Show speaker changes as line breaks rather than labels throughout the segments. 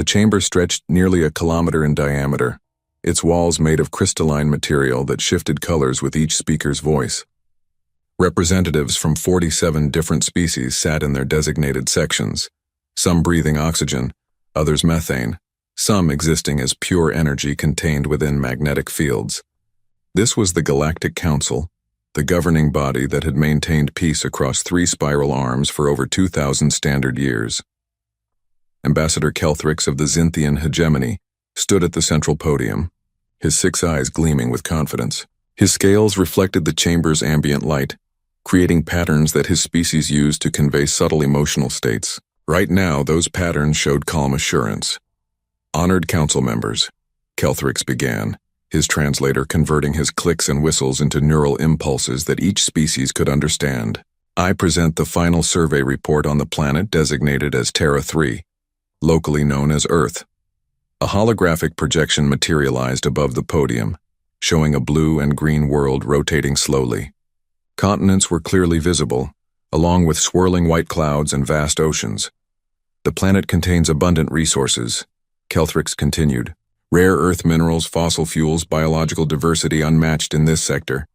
The chamber stretched nearly a kilometer in diameter, its walls made of crystalline material that shifted colors with each speaker's voice. Representatives from 47 different species sat in their designated sections, some breathing oxygen, others methane, some existing as pure energy contained within magnetic fields. This was the Galactic Council, the governing body that had maintained peace across 3 spiral arms for over 2,000 standard years. Ambassador Kelthrix of the Zynthian hegemony stood at the central podium, his 6 eyes gleaming with confidence. His scales reflected the chamber's ambient light, creating patterns that his species used to convey subtle emotional states. Right now, those patterns showed calm assurance. "Honored council members," Kelthrix began, his translator converting his clicks and whistles into neural impulses that each species could understand. "I present the final survey report on the planet designated as Terra 3, locally known as Earth." A holographic projection materialized above the podium, showing a blue and green world rotating slowly. Continents were clearly visible, along with swirling white clouds and vast oceans. "The planet contains abundant resources," Kelthrix continued. "Rare earth minerals, fossil fuels, biological diversity unmatched in this sector.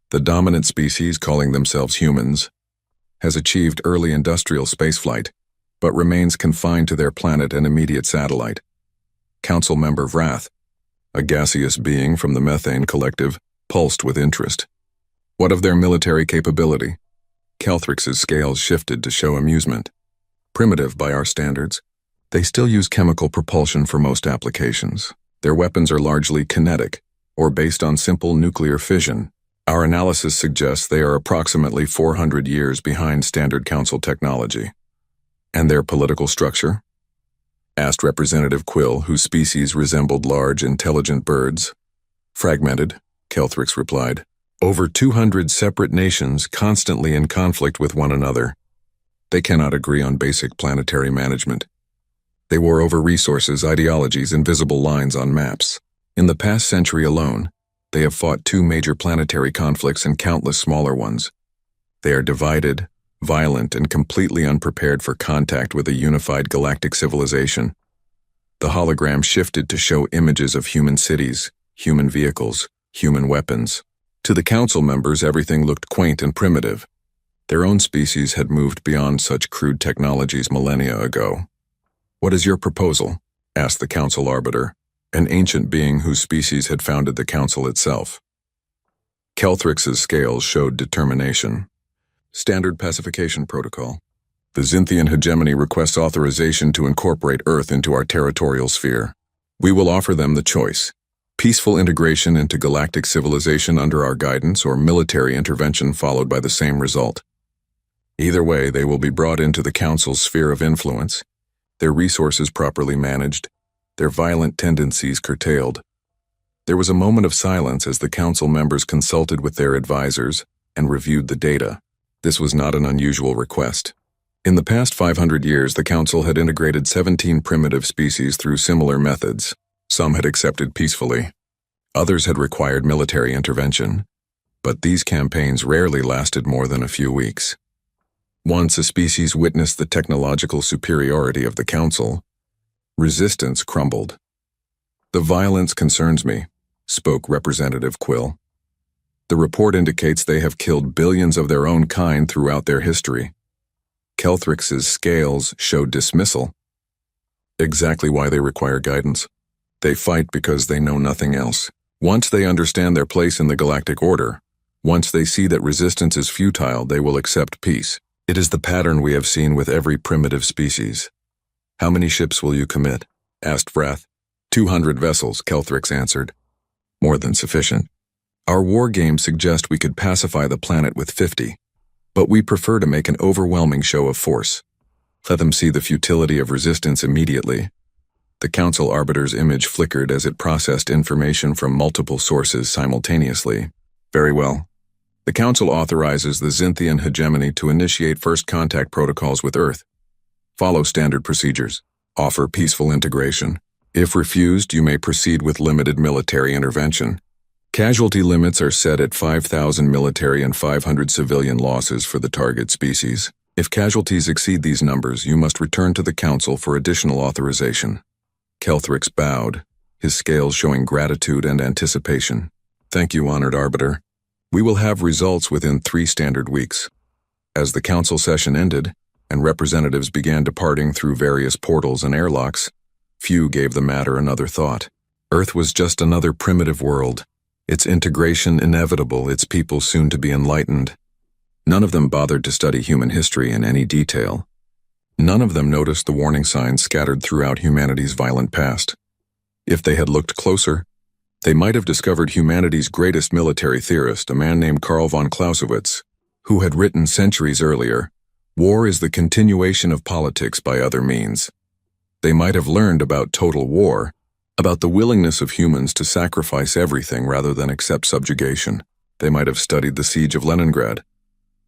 The dominant species, calling themselves humans, has achieved early industrial spaceflight, but remains confined to their planet and immediate satellite." Council member Vrath, a gaseous being from the Methane Collective, pulsed with interest. "What of their military capability?" Kelthrix's scales shifted to show amusement. "Primitive by our standards. They still use chemical propulsion for most applications. Their weapons are largely kinetic, or based on simple nuclear fission. Our analysis suggests they are approximately 400 years behind standard council technology." "And their political structure?" asked Representative Quill, whose species resembled large, intelligent birds. "Fragmented," Kelthrix replied. "Over 200 separate nations constantly in conflict with one another. They cannot agree on basic planetary management. They war over resources, ideologies, and visible lines on maps. In the past century alone, they have fought 2 major planetary conflicts and countless smaller ones. They are divided, violent, and completely unprepared for contact with a unified galactic civilization." The hologram shifted to show images of human cities, human vehicles, human weapons. To the council members, everything looked quaint and primitive. Their own species had moved beyond such crude technologies millennia ago. "What is your proposal?" asked the council arbiter, an ancient being whose species had founded the council itself. Kelthrix's scales showed determination. "Standard pacification protocol. The Zynthian hegemony requests authorization to incorporate Earth into our territorial sphere. We will offer them the choice: peaceful integration into galactic civilization under our guidance, or military intervention followed by the same result. Either way, they will be brought into the Council's sphere of influence, their resources properly managed, their violent tendencies curtailed." There was a moment of silence as the Council members consulted with their advisors and reviewed the data. This was not an unusual request. In the past 500 years, the Council had integrated 17 primitive species through similar methods. Some had accepted peacefully. Others had required military intervention. But these campaigns rarely lasted more than a few weeks. Once a species witnessed the technological superiority of the Council, resistance crumbled. "The violence concerns me," spoke Representative Quill. "The report indicates they have killed billions of their own kind throughout their history." Kelthrix's scales showed dismissal. "Exactly why they require guidance. They fight because they know nothing else. Once they understand their place in the galactic order, once they see that resistance is futile, they will accept peace. It is the pattern we have seen with every primitive species." "How many ships will you commit?" asked Vrath. 200 vessels, Kelthrix answered. "More than sufficient. Our war games suggest we could pacify the planet with 50, but we prefer to make an overwhelming show of force. Let them see the futility of resistance immediately." The Council Arbiter's image flickered as it processed information from multiple sources simultaneously. "Very well. The Council authorizes the Zynthian hegemony to initiate first contact protocols with Earth. Follow standard procedures. Offer peaceful integration. If refused, you may proceed with limited military intervention. Casualty limits are set at 5,000 military and 500 civilian losses for the target species. If casualties exceed these numbers, you must return to the Council for additional authorization." Kelthrix bowed, his scales showing gratitude and anticipation. Thank you, honored arbiter. We will have results within 3 standard weeks. As the council session ended, and representatives began departing through various portals and airlocks, few gave the matter another thought. Earth was just another primitive world, its integration inevitable, its people soon to be enlightened. None of them bothered to study human history in any detail. None of them noticed the warning signs scattered throughout humanity's violent past. If they had looked closer, they might have discovered humanity's greatest military theorist, a man named Karl von Clausewitz, who had written centuries earlier, "War is the continuation of politics by other means." They might have learned about total war, about the willingness of humans to sacrifice everything rather than accept subjugation. They might have studied the siege of Leningrad,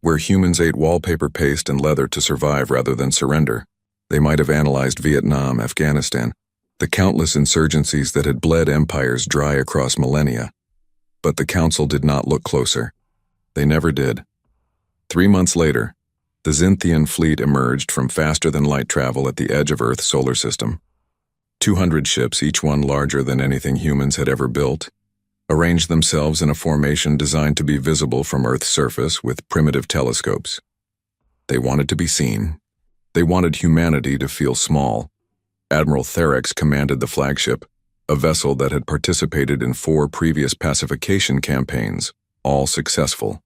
where humans ate wallpaper paste and leather to survive rather than surrender. They might have analyzed Vietnam, Afghanistan, the countless insurgencies that had bled empires dry across millennia. But the council did not look closer. They never did. 3 months later, the Xinthian fleet emerged from faster-than-light travel at the edge of Earth's solar system. 200 ships, each one larger than anything humans had ever built, arranged themselves in a formation designed to be visible from Earth's surface with primitive telescopes. They wanted to be seen. They wanted humanity to feel small. Admiral Therex commanded the flagship, a vessel that had participated in 4 previous pacification campaigns, all successful.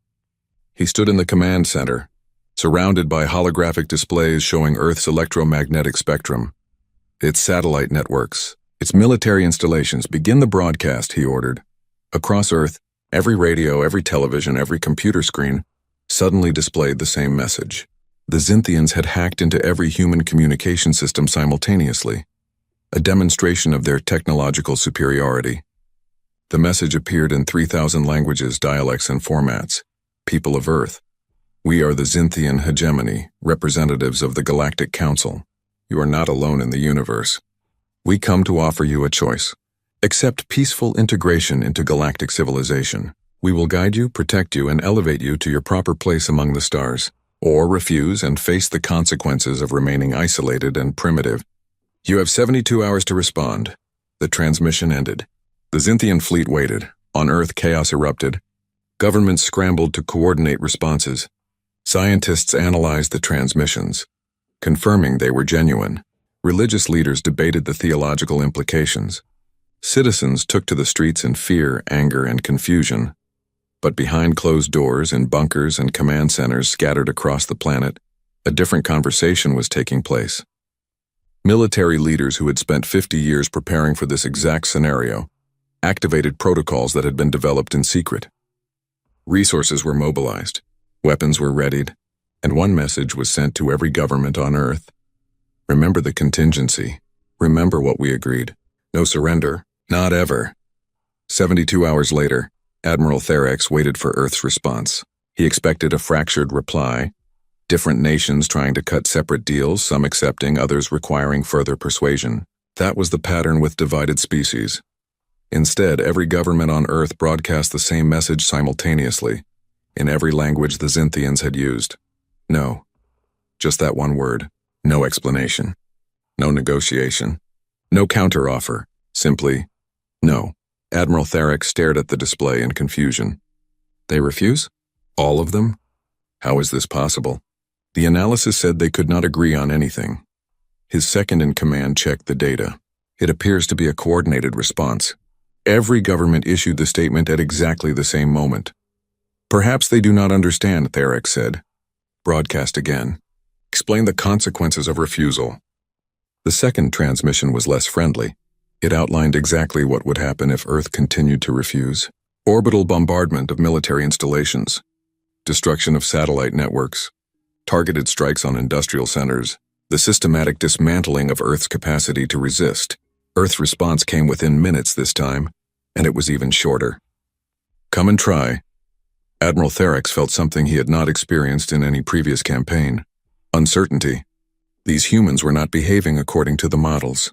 He stood in the command center, surrounded by holographic displays showing Earth's electromagnetic spectrum, its satellite networks, its military installations. Begin the broadcast, he ordered. Across Earth, every radio, every television, every computer screen suddenly displayed the same message. The Xinthians had hacked into every human communication system simultaneously, a demonstration of their technological superiority. The message appeared in 3,000 languages, dialects, and formats. People of Earth, we are the Xinthian hegemony, representatives of the Galactic Council. You are not alone in the universe. We come to offer you a choice. Accept peaceful integration into galactic civilization. We will guide you, protect you, and elevate you to your proper place among the stars. Or refuse and face the consequences of remaining isolated and primitive. You have 72 hours to respond. The transmission ended. The Xinthian fleet waited. On Earth, chaos erupted. Governments scrambled to coordinate responses. Scientists analyzed the transmissions, confirming they were genuine. Religious leaders debated the theological implications. Citizens took to the streets in fear, anger, and confusion. But behind closed doors, in bunkers and command centers scattered across the planet, a different conversation was taking place. Military leaders who had spent 50 years preparing for this exact scenario activated protocols that had been developed in secret. Resources were mobilized, weapons were readied, and one message was sent to every government on Earth. Remember the contingency. Remember what we agreed. No surrender. Not ever. 72 hours later, Admiral Therex waited for Earth's response. He expected a fractured reply, different nations trying to cut separate deals, some accepting, others requiring further persuasion. That was the pattern with divided species. Instead, every government on Earth broadcast the same message simultaneously, in every language the Xinthians had used. No. Just that one word. No explanation. No negotiation. No counteroffer. Simply, no. Admiral Therex stared at the display in confusion. They refuse? All of them? How is this possible? The analysis said they could not agree on anything. His second-in-command checked the data. It appears to be a coordinated response. Every government issued the statement at exactly the same moment. Perhaps they do not understand, Therex said. Broadcast again. Explain the consequences of refusal. The second transmission was less friendly. It outlined exactly what would happen if Earth continued to refuse. Orbital bombardment of military installations, destruction of satellite networks, targeted strikes on industrial centers, the systematic dismantling of Earth's capacity to resist. Earth's response came within minutes this time, and it was even shorter. Come and try. Admiral Therex felt something he had not experienced in any previous campaign. Uncertainty. These humans were not behaving according to the models.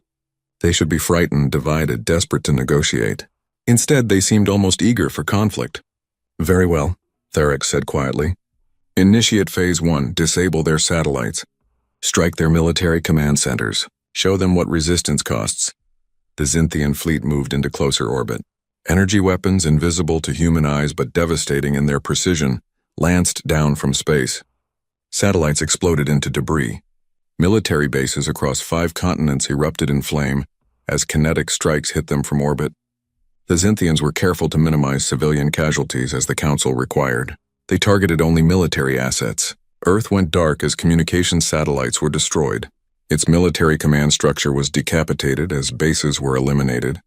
They should be frightened, divided, desperate to negotiate. Instead, they seemed almost eager for conflict. Very well, Therex said quietly. Initiate Phase 1, disable their satellites. Strike their military command centers. Show them what resistance costs. The Zynthian fleet moved into closer orbit. Energy weapons, invisible to human eyes but devastating in their precision, lanced down from space. Satellites exploded into debris. Military bases across 5 continents erupted in flame as kinetic strikes hit them from orbit. The Zynthians were careful to minimize civilian casualties as the Council required. They targeted only military assets. Earth went dark as communication satellites were destroyed. Its military command structure was decapitated as bases were eliminated.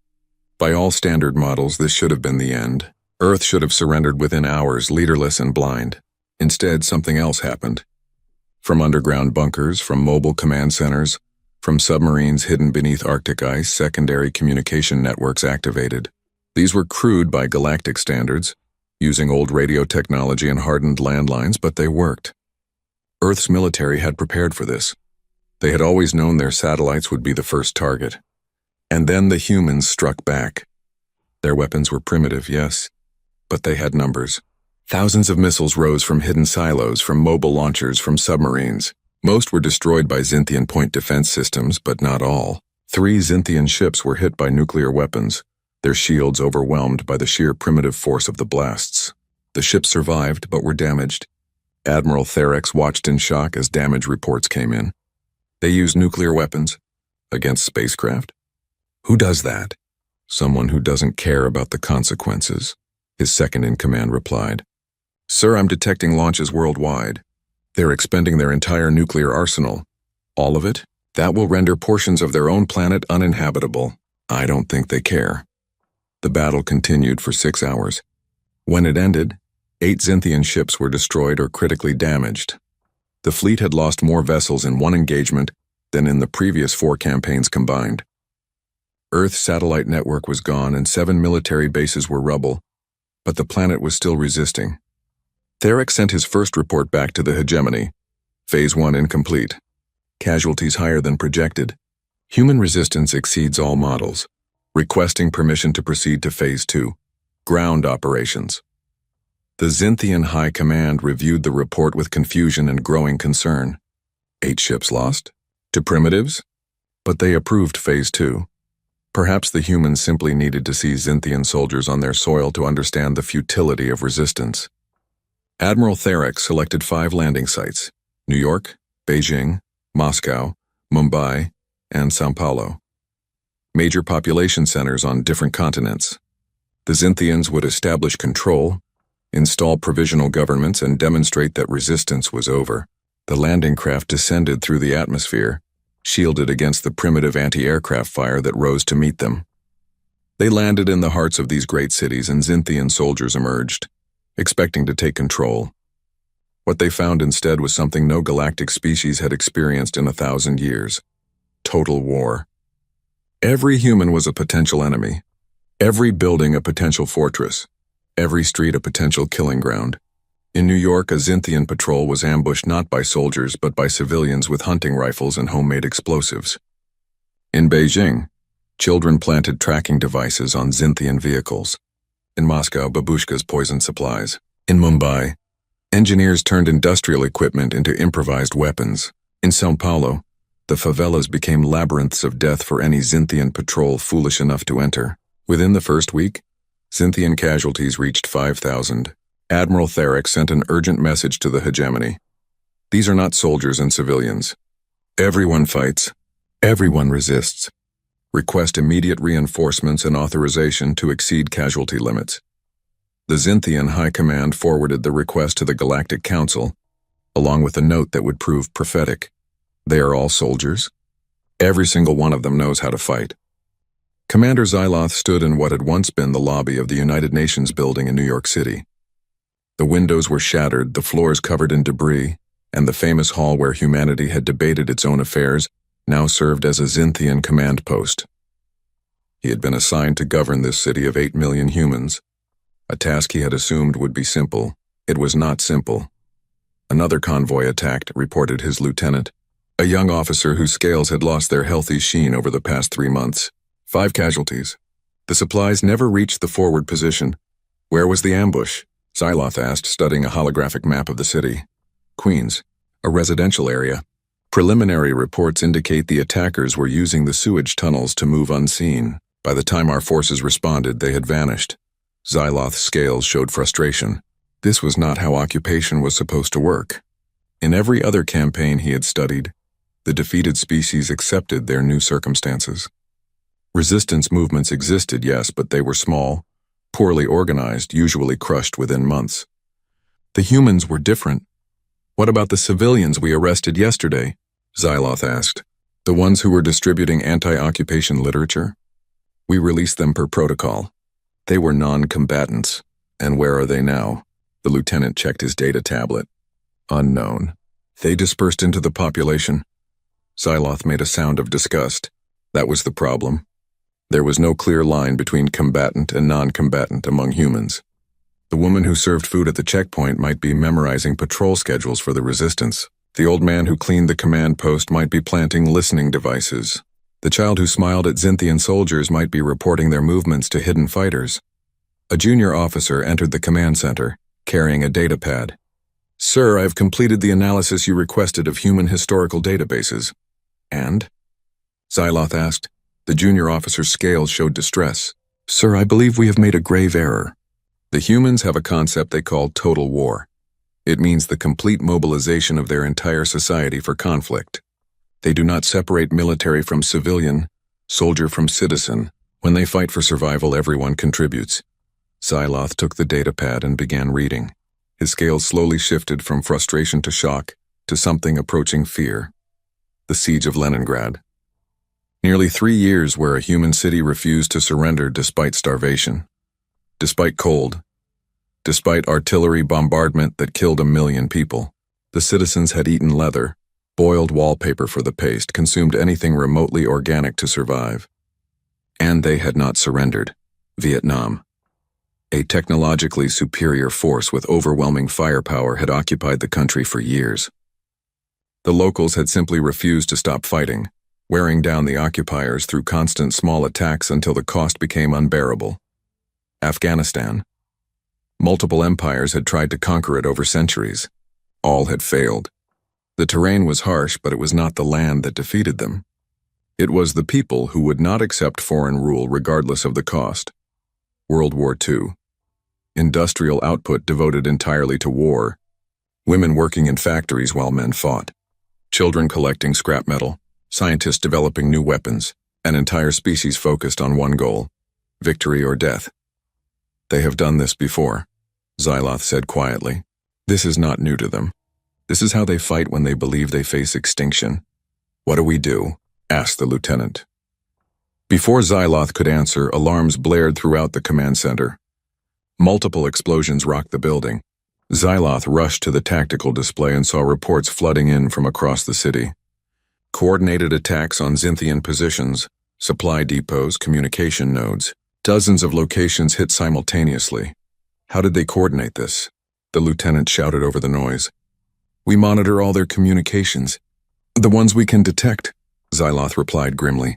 By all standard models, this should have been the end. Earth should have surrendered within hours, leaderless and blind. Instead, something else happened. From underground bunkers, from mobile command centers, from submarines hidden beneath Arctic ice, secondary communication networks activated. These were crude by galactic standards, using old radio technology and hardened landlines, but they worked. Earth's military had prepared for this. They had always known their satellites would be the first target. And then the humans struck back. Their weapons were primitive, yes, but they had numbers. Thousands of missiles rose from hidden silos, from mobile launchers, from submarines. Most were destroyed by Zynthian point defense systems, but not all. 3 Zynthian ships were hit by nuclear weapons, their shields overwhelmed by the sheer primitive force of the blasts. The ships survived, but were damaged. Admiral Therex watched in shock as damage reports came in. They used nuclear weapons against spacecraft? Who does that? Someone who doesn't care about the consequences, his second-in-command replied. Sir, I'm detecting launches worldwide. They're expending their entire nuclear arsenal. All of it? That will render portions of their own planet uninhabitable. I don't think they care. The battle continued for 6 hours. When it ended, 8 Zynthian ships were destroyed or critically damaged. The fleet had lost more vessels in one engagement than in the previous 4 campaigns combined. Earth's satellite network was gone and 7 military bases were rubble, but the planet was still resisting. Therex sent his first report back to the hegemony. Phase 1 incomplete. Casualties higher than projected. Human resistance exceeds all models. Requesting permission to proceed to Phase 2. Ground operations. The Zynthian High Command reviewed the report with confusion and growing concern. 8 ships lost? To primitives? But they approved Phase 2. Perhaps the humans simply needed to see Zynthian soldiers on their soil to understand the futility of resistance. Admiral Therex selected 5 landing sites: New York, Beijing, Moscow, Mumbai, and São Paulo. Major population centers on different continents. The Zynthians would establish control, install provisional governments, and demonstrate that resistance was over. The landing craft descended through the atmosphere, shielded against the primitive anti-aircraft fire that rose to meet them. They landed in the hearts of these great cities, and Zynthian soldiers emerged, expecting to take control. What they found instead was something no galactic species had experienced in 1,000 years: total war. Every human was a potential enemy. Every building a potential fortress. Every street a potential killing ground. In New York, a Zynthian patrol was ambushed not by soldiers but by civilians with hunting rifles and homemade explosives. In Beijing, children planted tracking devices on Zynthian vehicles. In Moscow, babushkas poisoned supplies. In Mumbai, engineers turned industrial equipment into improvised weapons. In São Paulo, the favelas became labyrinths of death for any Zynthian patrol foolish enough to enter. Within the first week, Zynthian casualties reached 5,000. Admiral Therex sent an urgent message to the hegemony. These are not soldiers and civilians. Everyone fights. Everyone resists. Request immediate reinforcements and authorization to exceed casualty limits. The Zynthian High Command forwarded the request to the Galactic Council, along with a note that would prove prophetic. They are all soldiers. Every single one of them knows how to fight. Commander Zyloth stood in what had once been the lobby of the United Nations building in New York City. The windows were shattered, the floors covered in debris, and the famous hall where humanity had debated its own affairs now served as a Zynthian command post. He had been assigned to govern this city of 8 million humans. A task he had assumed would be simple. It was not simple. Another convoy attacked, reported his lieutenant, a young officer whose scales had lost their healthy sheen over the past 3 months. 5 casualties. The supplies never reached the forward position. Where was the ambush? Zyloth asked, studying a holographic map of the city. Queens, a residential area. Preliminary reports indicate the attackers were using the sewage tunnels to move unseen. By the time our forces responded, they had vanished. Xyloth's scales showed frustration. This was not how occupation was supposed to work. In every other campaign he had studied, the defeated species accepted their new circumstances. Resistance movements existed, yes, but they were small, poorly organized, usually crushed within months. The humans were different. What about the civilians we arrested yesterday? Xyloth asked. The ones who were distributing anti-occupation literature? We released them per protocol. They were non-combatants. And where are they now? The lieutenant checked his data tablet. Unknown. They dispersed into the population. Xyloth made a sound of disgust. That was the problem. There was no clear line between combatant and non-combatant among humans. The woman who served food at the checkpoint might be memorizing patrol schedules for the resistance. The old man who cleaned the command post might be planting listening devices. The child who smiled at Xynthian soldiers might be reporting their movements to hidden fighters. A junior officer entered the command center, carrying a data pad. Sir, I have completed the analysis you requested of human historical databases. And? Xyloth asked. The junior officer's scales showed distress. Sir, I believe we have made a grave error. The humans have a concept they call total war. It means the complete mobilization of their entire society for conflict. They do not separate military from civilian, soldier from citizen. When they fight for survival, everyone contributes. Xyloth took the data pad and began reading. His scales slowly shifted from frustration to shock to something approaching fear. The siege of Leningrad. Nearly 3 years where a human city refused to surrender despite starvation, despite cold, despite artillery bombardment that killed 1 million people. The citizens had eaten leather, boiled wallpaper for the paste, consumed anything remotely organic to survive. And they had not surrendered. Vietnam. A technologically superior force with overwhelming firepower had occupied the country for years. The locals had simply refused to stop fighting, wearing down the occupiers through constant small attacks until the cost became unbearable. Afghanistan. Multiple empires had tried to conquer it over centuries. All had failed. The terrain was harsh, but it was not the land that defeated them. It was the people who would not accept foreign rule regardless of the cost. World War II. Industrial output devoted entirely to war. Women working in factories while men fought. Children collecting scrap metal. Scientists developing new weapons, an entire species focused on one goal, victory or death. They have done this before, Xyloth said quietly. This is not new to them. This is how they fight when they believe they face extinction. What do we do? Asked the lieutenant. Before Xyloth could answer, alarms blared throughout the command center. Multiple explosions rocked the building. Xyloth rushed to the tactical display and saw reports flooding in from across the city. Coordinated attacks on Xynthian positions, supply depots, communication nodes. Dozens of locations hit simultaneously. How did they coordinate this? The lieutenant shouted over the noise. We monitor all their communications. The ones we can detect, Xyloth replied grimly.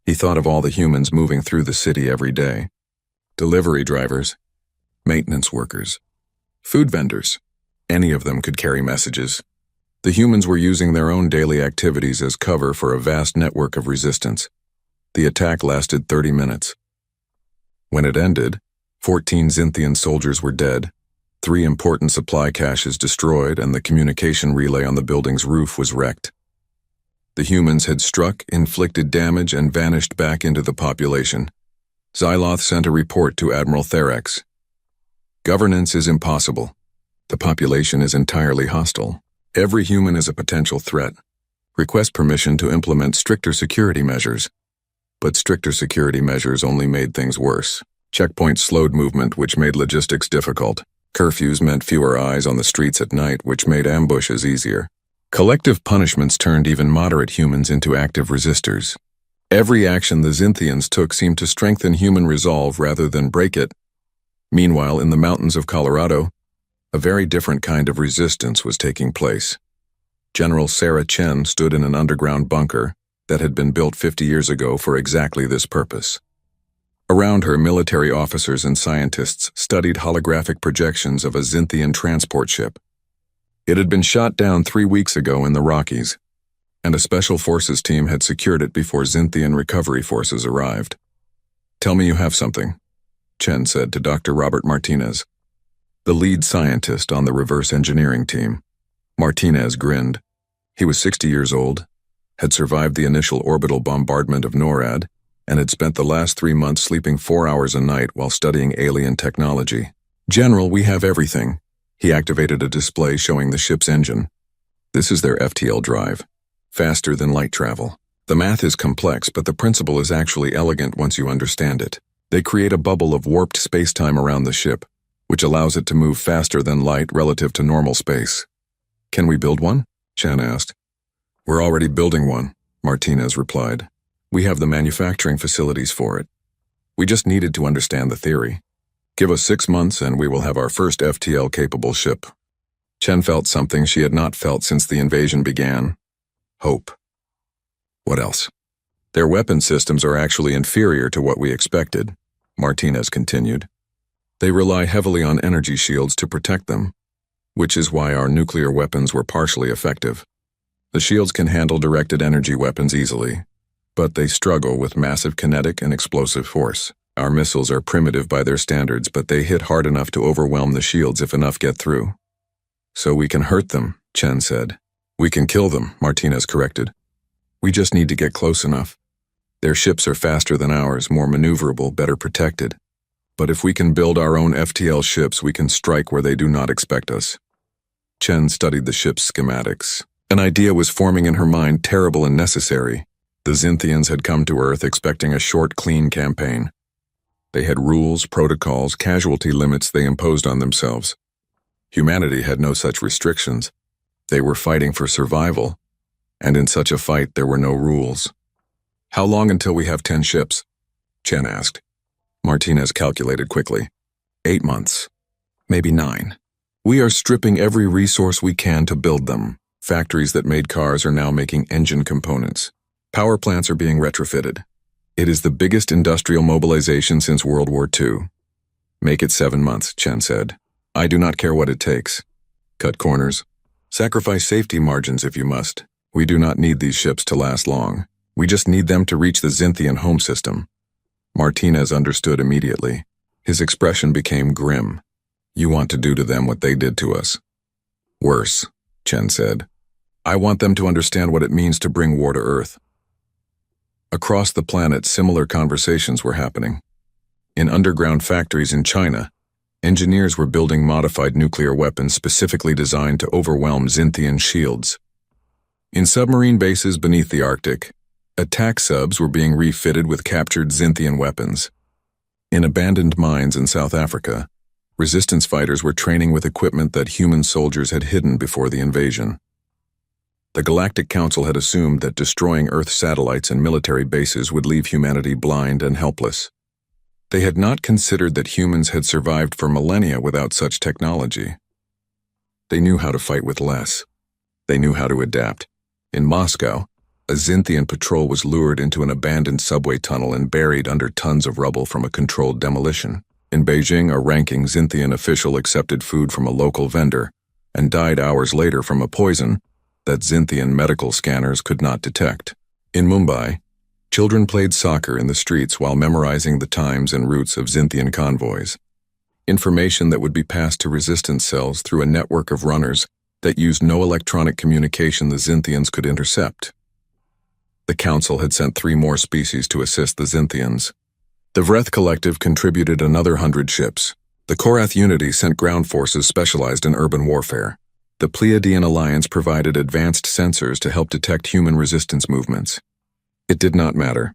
He thought of all the humans moving through the city every day. Delivery drivers, maintenance workers, food vendors. Any of them could carry messages. The humans were using their own daily activities as cover for a vast network of resistance. The attack lasted 30 minutes. When it ended, 14 Xynthian soldiers were dead, 3 important supply caches destroyed, and the communication relay on the building's roof was wrecked. The humans had struck, inflicted damage, and vanished back into the population. Xyloth sent a report to Admiral Therex. Governance is impossible. The population is entirely hostile. Every human is a potential threat. Request permission to implement stricter security measures. But stricter security measures only made things worse. Checkpoints slowed movement, which made logistics difficult. Curfews meant fewer eyes on the streets at night, which made ambushes easier. Collective punishments turned even moderate humans into active resistors. Every action the Xynthians took seemed to strengthen human resolve rather than break it. Meanwhile, in the mountains of Colorado, a very different kind of resistance was taking place. General Sarah Chen stood in an underground bunker that had been built 50 years ago for exactly this purpose. Around her, military officers and scientists studied holographic projections of a Xynthian transport ship. It had been shot down 3 weeks ago in the Rockies, and a special forces team had secured it before Xynthian recovery forces arrived. Tell me you have something, Chen said to Dr. Robert Martinez, the lead scientist on the reverse engineering team. Martinez grinned. He was 60 years old, had survived the initial orbital bombardment of NORAD, and had spent the last 3 months sleeping 4 hours a night while studying alien technology. General, we have everything. He activated a display showing the ship's engine. This is their FTL drive. Faster than light travel. The math is complex, but the principle is actually elegant once you understand it. They create a bubble of warped space-time around the ship, which allows it to move faster than light relative to normal space. Can we build one? Chen asked. We're already building one, Martinez replied. We have the manufacturing facilities for it. We just needed to understand the theory. Give us 6 months and we will have our first FTL-capable ship. Chen felt something she had not felt since the invasion began. Hope. What else? Their weapon systems are actually inferior to what we expected, Martinez continued. They rely heavily on energy shields to protect them, which is why our nuclear weapons were partially effective. The shields can handle directed energy weapons easily, but they struggle with massive kinetic and explosive force. Our missiles are primitive by their standards, but they hit hard enough to overwhelm the shields if enough get through. So we can hurt them, Chen said. We can kill them, Martinez corrected. We just need to get close enough. Their ships are faster than ours, more maneuverable, better protected. But if we can build our own FTL ships, we can strike where they do not expect us. Chen studied the ship's schematics. An idea was forming in her mind, terrible and necessary. The Xinthians had come to Earth expecting a short, clean campaign. They had rules, protocols, casualty limits they imposed on themselves. Humanity had no such restrictions. They were fighting for survival, and in such a fight there were no rules. How long until we have 10 ships? Chen asked. Martinez calculated quickly. 8 months. Maybe 9. We are stripping every resource we can to build them. Factories that made cars are now making engine components. Power plants are being retrofitted. It is the biggest industrial mobilization since World War II. Make it 7 months, Chen said. I do not care what it takes. Cut corners. Sacrifice safety margins if you must. We do not need these ships to last long. We just need them to reach the Xinthian home system. Martinez understood immediately. His expression became grim. You want to do to them what they did to us. Worse, Chen said. I want them to understand what it means to bring war to Earth. Across the planet, similar conversations were happening. In underground factories in China, engineers were building modified nuclear weapons specifically designed to overwhelm Xinthian shields. In submarine bases beneath the Arctic, attack subs were being refitted with captured Xinthian weapons. In abandoned mines in South Africa, resistance fighters were training with equipment that human soldiers had hidden before the invasion. The Galactic Council had assumed that destroying Earth satellites and military bases would leave humanity blind and helpless. They had not considered that humans had survived for millennia without such technology. They knew how to fight with less. They knew how to adapt. In Moscow, a Xinthian patrol was lured into an abandoned subway tunnel and buried under tons of rubble from a controlled demolition. In Beijing, a ranking Xinthian official accepted food from a local vendor and died hours later from a poison that Xinthian medical scanners could not detect. In Mumbai, children played soccer in the streets while memorizing the times and routes of Xinthian convoys. Information that would be passed to resistance cells through a network of runners that used no electronic communication the Xinthians could intercept. The Council had sent 3 more species to assist the Xinthians. The Vreth Collective contributed another 100 ships. The Korath Unity sent ground forces specialized in urban warfare. The Pleiadian Alliance provided advanced sensors to help detect human resistance movements. It did not matter.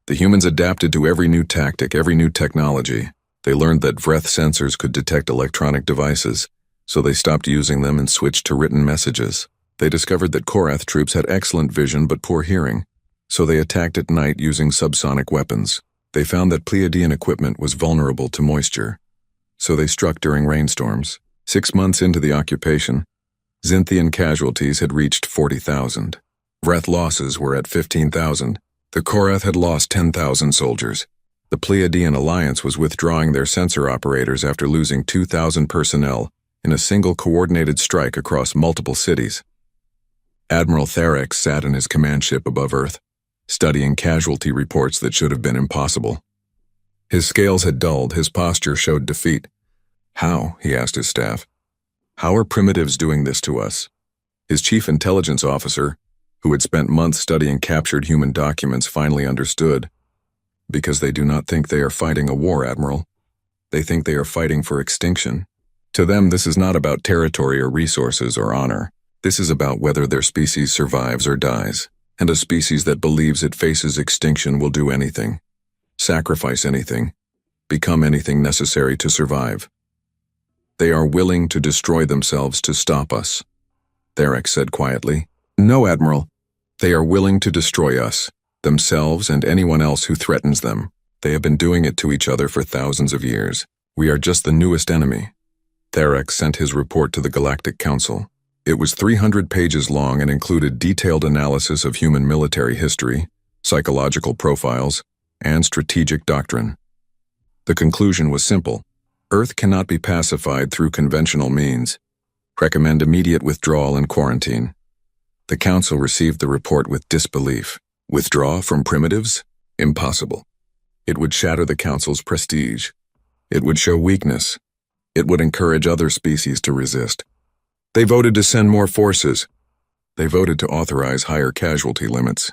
The humans adapted to every new tactic, every new technology. They learned that Vreth sensors could detect electronic devices, so they stopped using them and switched to written messages. They discovered that Korath troops had excellent vision but poor hearing, so they attacked at night using subsonic weapons. They found that Pleiadian equipment was vulnerable to moisture, so they struck during rainstorms. 6 months into the occupation, Xinthian casualties had reached 40,000. Vreth losses were at 15,000. The Korath had lost 10,000 soldiers. The Pleiadian Alliance was withdrawing their sensor operators after losing 2,000 personnel in a single coordinated strike across multiple cities. Admiral Therex sat in his command ship above Earth, studying casualty reports that should have been impossible. His scales had dulled, his posture showed defeat. How? He asked his staff. How are primitives doing this to us? His chief intelligence officer, who had spent months studying captured human documents, finally understood. Because they do not think they are fighting a war, Admiral. They think they are fighting for extinction. To them, this is not about territory or resources or honor. This is about whether their species survives or dies. And a species that believes it faces extinction will do anything, sacrifice anything, become anything necessary to survive. They are willing to destroy themselves to stop us. Attacke said quietly. No, Admiral. They are willing to destroy us, themselves and anyone else who threatens them. They have been doing it to each other for thousands of years. We are just the newest enemy. Attacke sent his report to the Galactic Council. It was 300 pages long and included detailed analysis of human military history, psychological profiles, and strategic doctrine. The conclusion was simple. Earth cannot be pacified through conventional means. Recommend immediate withdrawal and quarantine. The Council received the report with disbelief. Withdraw from primitives? Impossible. It would shatter the Council's prestige. It would show weakness. It would encourage other species to resist. They voted to send more forces. They voted to authorize higher casualty limits.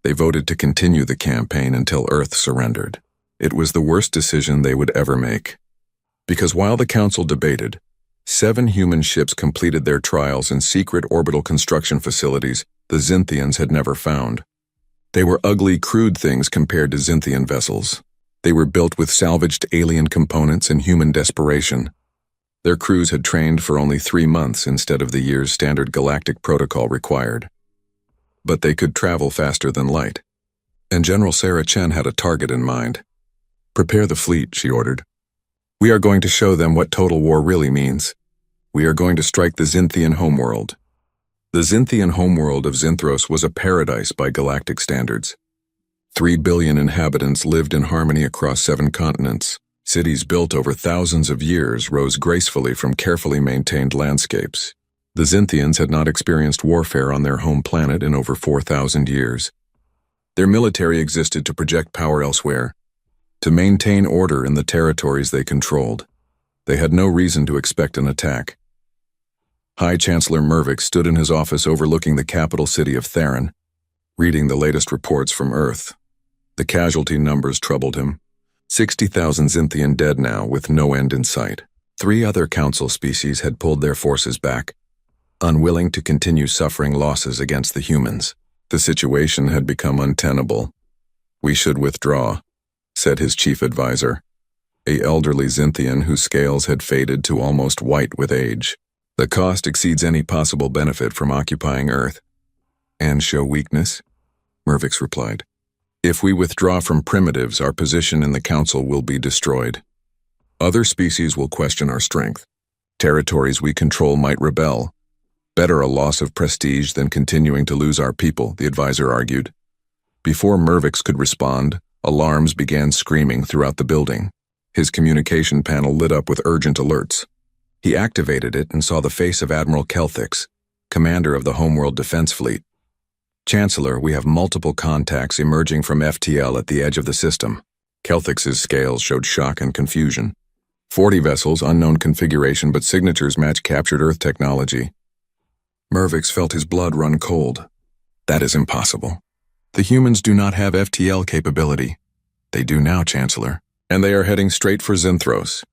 They voted to continue the campaign until Earth surrendered. It was the worst decision they would ever make. Because while the Council debated, 7 human ships completed their trials in secret orbital construction facilities the Xinthians had never found. They were ugly, crude things compared to Xinthian vessels. They were built with salvaged alien components and human desperation. Their crews had trained for only 3 months instead of the years standard galactic protocol required. But they could travel faster than light. And General Sarah Chen had a target in mind. Prepare the fleet, she ordered. We are going to show them what total war really means. We are going to strike the Xinthian homeworld. The Xinthian homeworld of Zinthros was a paradise by galactic standards. 3 billion inhabitants lived in harmony across 7 continents. Cities built over thousands of years rose gracefully from carefully maintained landscapes. The Xinthians had not experienced warfare on their home planet in over 4,000 years. Their military existed to project power elsewhere, to maintain order in the territories they controlled. They had no reason to expect an attack. High Chancellor Mervix stood in his office overlooking the capital city of Theron, reading the latest reports from Earth. The casualty numbers troubled him. 60,000 Xinthian dead now, with no end in sight. 3 other Council species had pulled their forces back, unwilling to continue suffering losses against the humans. The situation had become untenable. We should withdraw, said his chief advisor, an elderly Xinthian whose scales had faded to almost white with age. The cost exceeds any possible benefit from occupying Earth. And show weakness? Mervix replied. If we withdraw from primitives, our position in the Council will be destroyed. Other species will question our strength. Territories we control might rebel. Better a loss of prestige than continuing to lose our people, the advisor argued. Before Mervix could respond, alarms began screaming throughout the building. His communication panel lit up with urgent alerts. He activated it and saw the face of Admiral Kelthix, commander of the Homeworld Defense Fleet. Chancellor, we have multiple contacts emerging from FTL at the edge of the system. Kelthix's scales showed shock and confusion. 40 vessels, unknown configuration, but signatures match captured Earth technology. Mervix felt his blood run cold. That is impossible. The humans do not have FTL capability. They do now, Chancellor. And they are heading straight for Zinthros.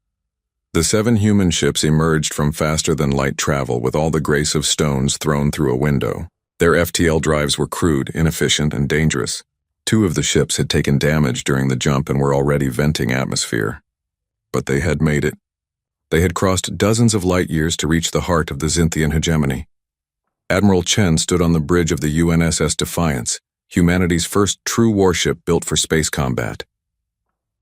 The 7 human ships emerged from faster-than-light travel with all the grace of stones thrown through a window. Their FTL drives were crude, inefficient, and dangerous. 2 of the ships had taken damage during the jump and were already venting atmosphere. But they had made it. They had crossed dozens of light years to reach the heart of the Xinthian hegemony. Admiral Chen stood on the bridge of the UNSS Defiance, humanity's first true warship built for space combat.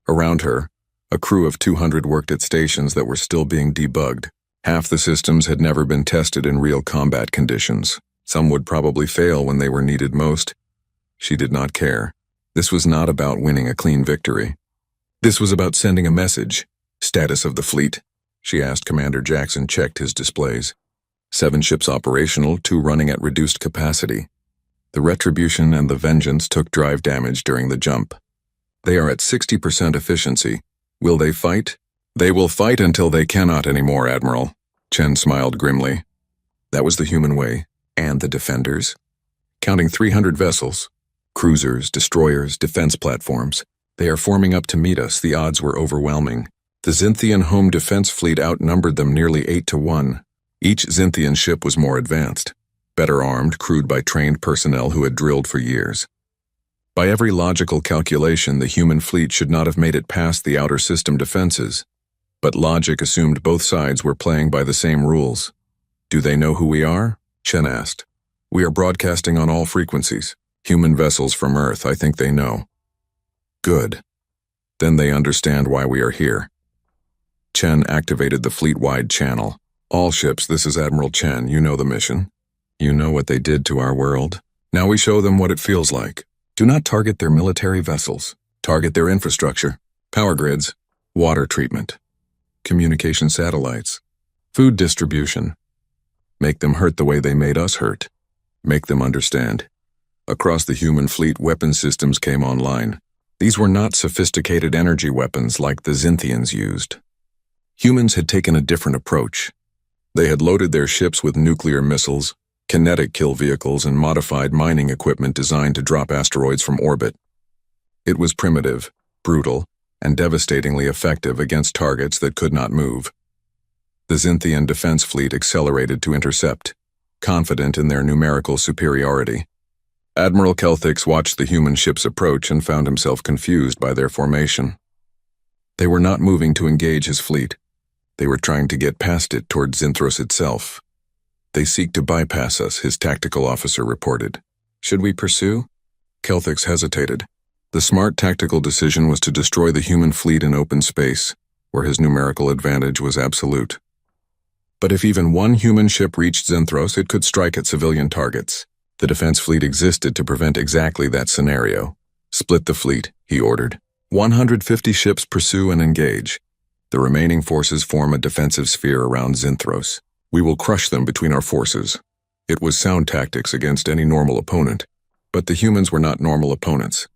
Around her, a crew of 200 worked at stations that were still being debugged. Half the systems had never been tested in real combat conditions. Some would probably fail when they were needed most. She did not care. This was not about winning a clean victory. This was about sending a message. Status of the fleet? She asked. Commander Jackson checked his displays. 7 ships operational, 2 running at reduced capacity. The Retribution and the Vengeance took drive damage during the jump. They are at 60% efficiency. Will they fight? They will fight until they cannot anymore, Admiral. Chen smiled grimly. That was the human way. And the defenders? Counting 300 vessels. Cruisers, destroyers, defense platforms. They are forming up to meet us. The odds were overwhelming. The Zynthian home defense fleet outnumbered them nearly 8-1. Each Zynthian ship was more advanced, better armed, crewed by trained personnel who had drilled for years. By every logical calculation, the human fleet should not have made it past the outer system defenses. But logic assumed both sides were playing by the same rules. Do they know who we are? Chen asked. We are broadcasting on all frequencies. Human vessels from Earth, I think they know. Good. Then they understand why we are here. Chen activated the fleet-wide channel. All ships, this is Admiral Chen. You know the mission. You know what they did to our world. Now we show them what it feels like. Do not target their military vessels. Target their infrastructure, power grids, water treatment, communication satellites, food distribution. Make them hurt the way they made us hurt. Make them understand. Across the human fleet, weapon systems came online. These were not sophisticated energy weapons like the Zynthians used. Humans had taken a different approach. They had loaded their ships with nuclear missiles, kinetic kill vehicles, and modified mining equipment designed to drop asteroids from orbit. It was primitive, brutal, and devastatingly effective against targets that could not move. The Zynthian defense fleet accelerated to intercept, confident in their numerical superiority. Admiral Kelthix watched the human ships approach and found himself confused by their formation. They were not moving to engage his fleet. They were trying to get past it toward Zinthros itself. They seek to bypass us, his tactical officer reported. Should we pursue? Kelthix hesitated. The smart tactical decision was to destroy the human fleet in open space, where his numerical advantage was absolute. But if even one human ship reached Zinthros, it could strike at civilian targets. The defense fleet existed to prevent exactly that scenario. Split the fleet, he ordered. 150 ships pursue and engage. The remaining forces form a defensive sphere around Zinthros. We will crush them between our forces. It was sound tactics against any normal opponent. But the humans were not normal opponents.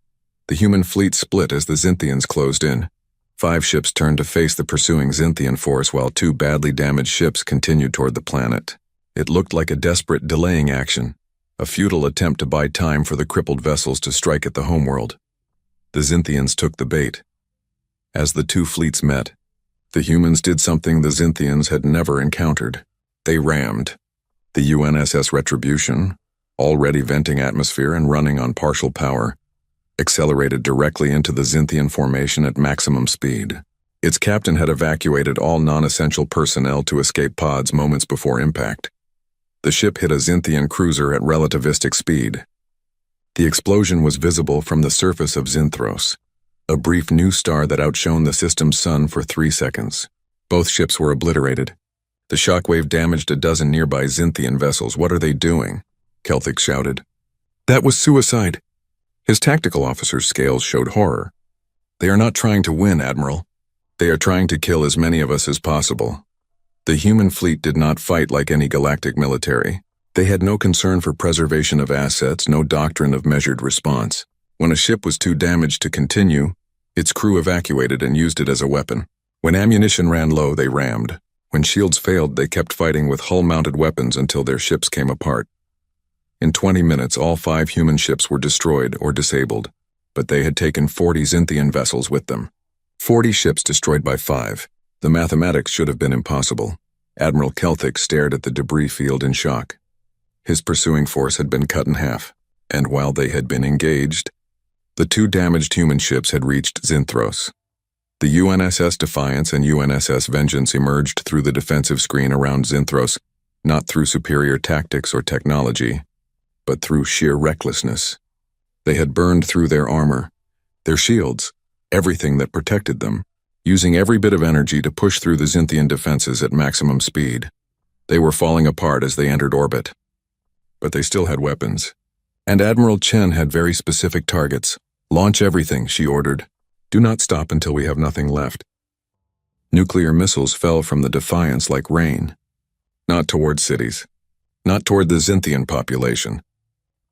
The human fleet split as the Zynthians closed in. 5 ships turned to face the pursuing Zynthian force while 2 badly damaged ships continued toward the planet. It looked like a desperate delaying action. A futile attempt to buy time for the crippled vessels to strike at the homeworld. The Zynthians took the bait. As the 2 fleets met, the humans did something the Zynthians had never encountered. They rammed. The UNSS Retribution, already venting atmosphere and running on partial power, accelerated directly into the Zynthian formation at maximum speed. Its captain had evacuated all non-essential personnel to escape pods moments before impact. The ship hit a Zynthian cruiser at relativistic speed. The explosion was visible from the surface of Zinthros, a brief new star that outshone the system's sun for 3 seconds. Both ships were obliterated. The shockwave damaged a dozen nearby Zynthian vessels. What are they doing? Kelthix shouted. That was suicide. His tactical officer's scales showed horror. They are not trying to win, Admiral. They are trying to kill as many of us as possible. The human fleet did not fight like any galactic military. They had no concern for preservation of assets, no doctrine of measured response. When a ship was too damaged to continue, its crew evacuated and used it as a weapon. When ammunition ran low, they rammed. When shields failed, they kept fighting with hull-mounted weapons until their ships came apart. In 20 minutes, all 5 human ships were destroyed or disabled, but they had taken 40 Zynthian vessels with them. 40 ships destroyed by 5. The mathematics should have been impossible. Admiral Kelthix stared at the debris field in shock. His pursuing force had been cut in half, and while they had been engaged, the 2 damaged human ships had reached Zinthros. The UNSS Defiance and UNSS Vengeance emerged through the defensive screen around Zinthros, not through superior tactics or technology, but through sheer recklessness. They had burned through their armor, their shields, everything that protected them, using every bit of energy to push through the Zynthian defenses at maximum speed. They were falling apart as they entered orbit. But they still had weapons. And Admiral Chen had very specific targets. Launch everything, she ordered. Do not stop until we have nothing left. Nuclear missiles fell from the Defiance like rain. Not toward cities. Not toward the Zynthian population,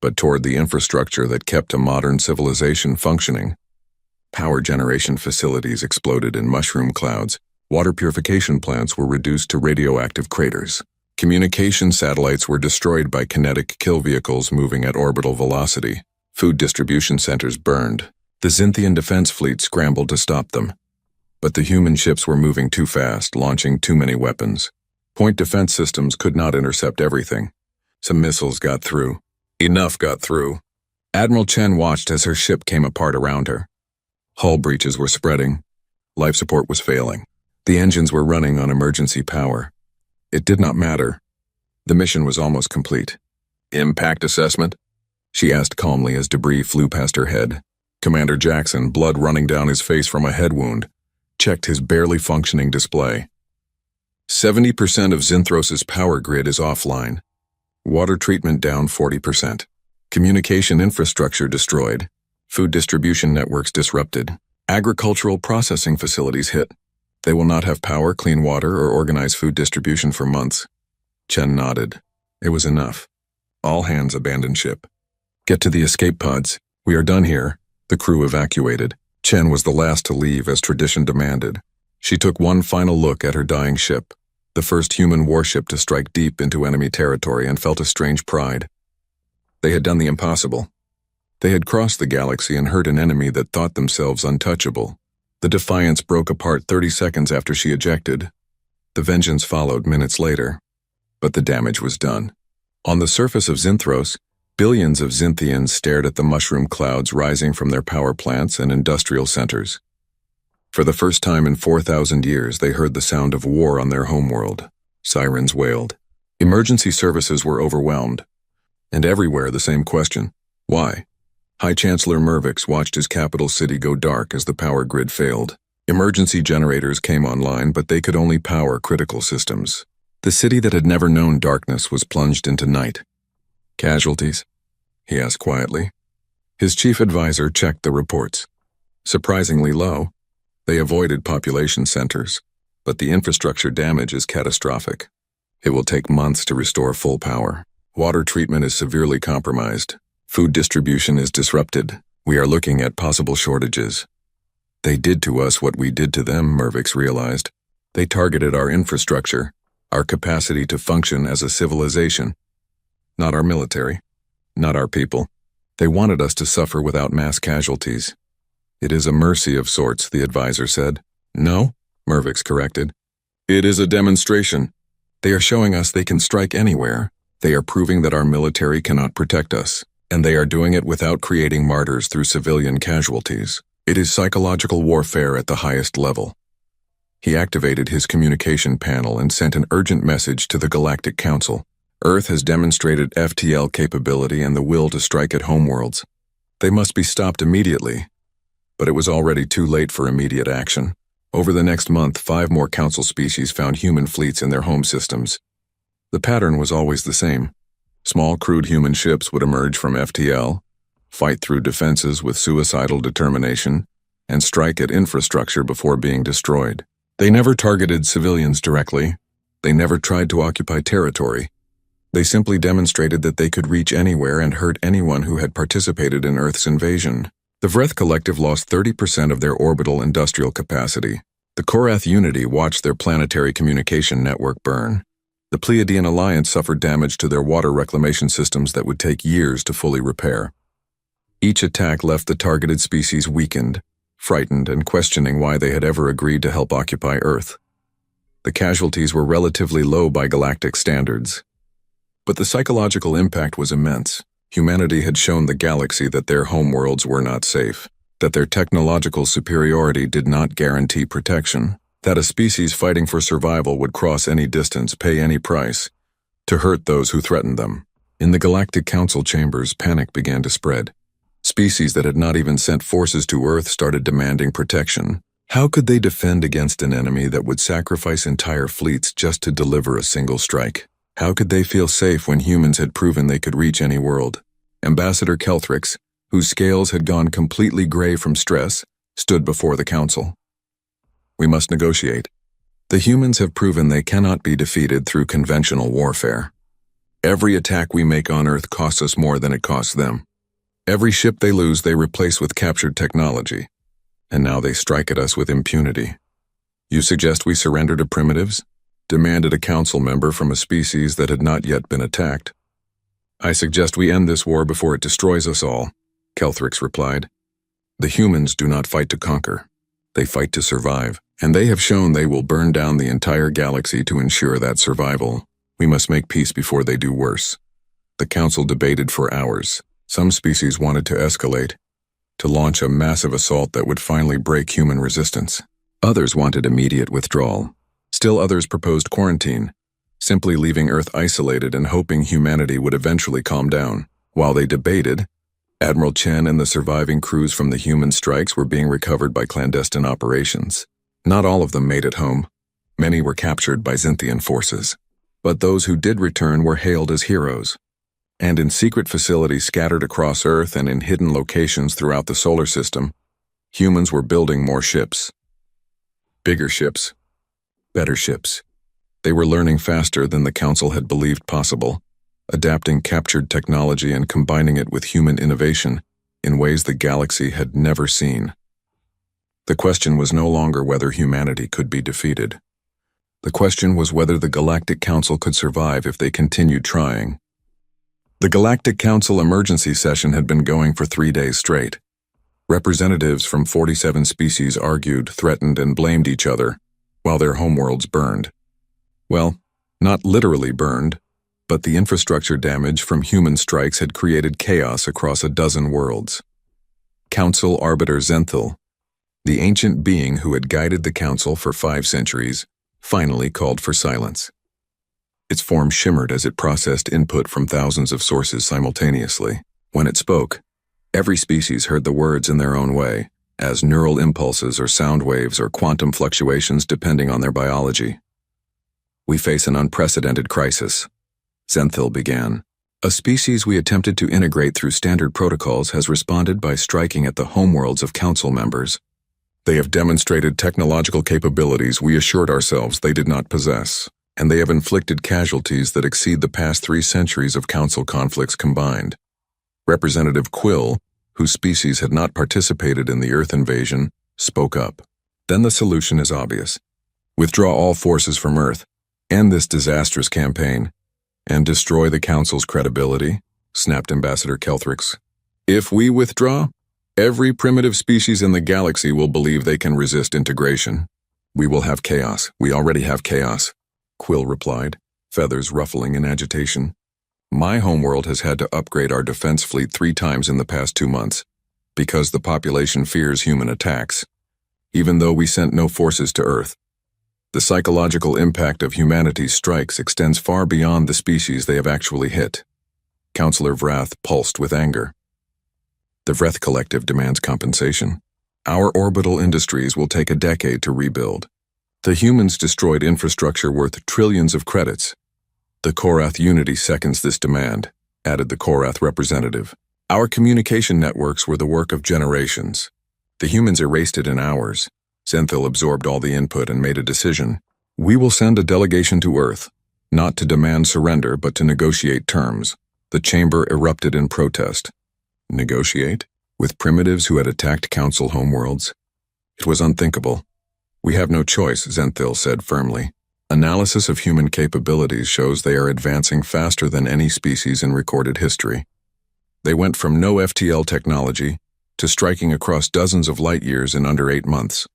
but toward the infrastructure that kept a modern civilization functioning. Power generation facilities exploded in mushroom clouds. Water purification plants were reduced to radioactive craters. Communication satellites were destroyed by kinetic kill vehicles moving at orbital velocity. Food distribution centers burned. The Xynthian defense fleet scrambled to stop them. But the human ships were moving too fast, launching too many weapons. Point defense systems could not intercept everything. Some missiles got through. Enough got through. Admiral Chen watched as her ship came apart around her. Hull breaches were spreading. Life support was failing. The engines were running on emergency power. It did not matter. The mission was almost complete. Impact assessment? She asked calmly as debris flew past her head. Commander Jackson, blood running down his face from a head wound, checked his barely functioning display. 70% of Xynthros' power grid is offline. Water treatment down 40%. Communication infrastructure destroyed. Food distribution networks disrupted. Agricultural processing facilities hit. They will not have power, clean water, or organize food distribution for months. Chen nodded. It was enough. All hands abandoned ship. Get to the escape pods. We are done here. The crew evacuated. Chen was the last to leave as tradition demanded. She took one final look at her dying ship, the first human warship to strike deep into enemy territory, and felt a strange pride. They had done the impossible. They had crossed the galaxy and hurt an enemy that thought themselves untouchable. The Defiance broke apart 30 seconds after she ejected. The Vengeance followed minutes later. But the damage was done. On the surface of Xynthros, billions of Xynthians stared at the mushroom clouds rising from their power plants and industrial centers. For the first time in 4,000 years, they heard the sound of war on their homeworld. Sirens wailed. Emergency services were overwhelmed. And everywhere the same question: why? High Chancellor Mervix watched his capital city go dark as the power grid failed. Emergency generators came online, but they could only power critical systems. The city that had never known darkness was plunged into night. Casualties? He asked quietly. His chief advisor checked the reports. Surprisingly low. They avoided population centers, but the infrastructure damage is catastrophic. It will take months to restore full power. Water treatment is severely compromised. Food distribution is disrupted. We are looking at possible shortages. They did to us what we did to them, Mervix realized. They targeted our infrastructure, our capacity to function as a civilization. Not our military, not our people. They wanted us to suffer without mass casualties. It is a mercy of sorts, the advisor said. No, Mervix corrected. It is a demonstration. They are showing us they can strike anywhere. They are proving that our military cannot protect us. And they are doing it without creating martyrs through civilian casualties. It is psychological warfare at the highest level. He activated his communication panel and sent an urgent message to the Galactic Council. Earth has demonstrated FTL capability and the will to strike at homeworlds. They must be stopped immediately. But it was already too late for immediate action. Over the next month, 5 more Council species found human fleets in their home systems. The pattern was always the same. Small crewed human ships would emerge from FTL, fight through defenses with suicidal determination, and strike at infrastructure before being destroyed. They never targeted civilians directly. They never tried to occupy territory. They simply demonstrated that they could reach anywhere and hurt anyone who had participated in Earth's invasion. The Vreth Collective lost 30% of their orbital industrial capacity. The Korath Unity watched their planetary communication network burn. The Pleiadian Alliance suffered damage to their water reclamation systems that would take years to fully repair. Each attack left the targeted species weakened, frightened, and questioning why they had ever agreed to help occupy Earth. The casualties were relatively low by galactic standards. But the psychological impact was immense. Humanity had shown the galaxy that their homeworlds were not safe, that their technological superiority did not guarantee protection, that a species fighting for survival would cross any distance, pay any price, to hurt those who threatened them. In the Galactic Council chambers, panic began to spread. Species that had not even sent forces to Earth started demanding protection. How could they defend against an enemy that would sacrifice entire fleets just to deliver a single strike? How could they feel safe when humans had proven they could reach any world? Ambassador Kelthrix, whose scales had gone completely gray from stress, stood before the council. We must negotiate. The humans have proven they cannot be defeated through conventional warfare. Every attack we make on Earth costs us more than it costs them. Every ship they lose, they replace with captured technology. and now they strike at us with impunity. You suggest we surrender to primitives? Demanded a council member from a species that had not yet been attacked. I suggest we end this war before it destroys us all, Kelthrix replied. The humans do not fight to conquer. They fight to survive, and they have shown they will burn down the entire galaxy to ensure that survival. We must make peace before they do worse. The council debated for hours. Some species wanted to escalate, to launch a massive assault that would finally break human resistance. Others wanted immediate withdrawal. Still others proposed quarantine, simply leaving Earth isolated and hoping humanity would eventually calm down. While they debated, Admiral Chen and the surviving crews from the human strikes were being recovered by clandestine operations. Not all of them made it home. Many were captured by Xinthian forces. But those who did return were hailed as heroes. And in secret facilities scattered across Earth and in hidden locations throughout the solar system, humans were building more ships. Bigger ships. Better ships. They were learning faster than the Council had believed possible, adapting captured technology and combining it with human innovation in ways the galaxy had never seen. The question was no longer whether humanity could be defeated. The question was whether the Galactic Council could survive if they continued trying. The Galactic Council emergency session had been going for 3 days straight. Representatives from 47 species argued, threatened, and blamed each other, while their homeworlds burned. Well, not literally burned, but the infrastructure damage from human strikes had created chaos across a dozen worlds. Council Arbiter Xenthil, the ancient being who had guided the Council for 5 centuries, finally called for silence. Its form shimmered as it processed input from thousands of sources simultaneously. When it spoke, every species heard the words in their own way, as neural impulses or sound waves or quantum fluctuations depending on their biology. We face an unprecedented crisis, Xenthil began. A species we attempted to integrate through standard protocols has responded by striking at the homeworlds of Council members. They have demonstrated technological capabilities we assured ourselves they did not possess, and they have inflicted casualties that exceed the past 3 centuries of Council conflicts combined. Representative Quill, whose species had not participated in the Earth invasion, spoke up. Then the solution is obvious. Withdraw all forces from Earth, end this disastrous campaign, and destroy the Council's credibility, snapped Ambassador Kelthrix. If we withdraw, every primitive species in the galaxy will believe they can resist integration. We will have chaos. We already have chaos, Quill replied, feathers ruffling in agitation. My homeworld has had to upgrade our defense fleet 3 times in the past 2 months, because the population fears human attacks, even though we sent no forces to Earth. The psychological impact of humanity's strikes extends far beyond the species they have actually hit. Councillor Vrath pulsed with anger. The Vreth Collective demands compensation. Our orbital industries will take a decade to rebuild. The humans destroyed infrastructure worth trillions of credits. The Korath Unity seconds this demand, added the Korath representative. Our communication networks were the work of generations. The humans erased it in hours. Xenthil absorbed all the input and made a decision. We will send a delegation to Earth, not to demand surrender but to negotiate terms. The chamber erupted in protest. Negotiate? With primitives who had attacked Council homeworlds? It was unthinkable. We have no choice, Xenthil said firmly. Analysis of human capabilities shows they are advancing faster than any species in recorded history. They went from no FTL technology to striking across dozens of light years in under 8 months.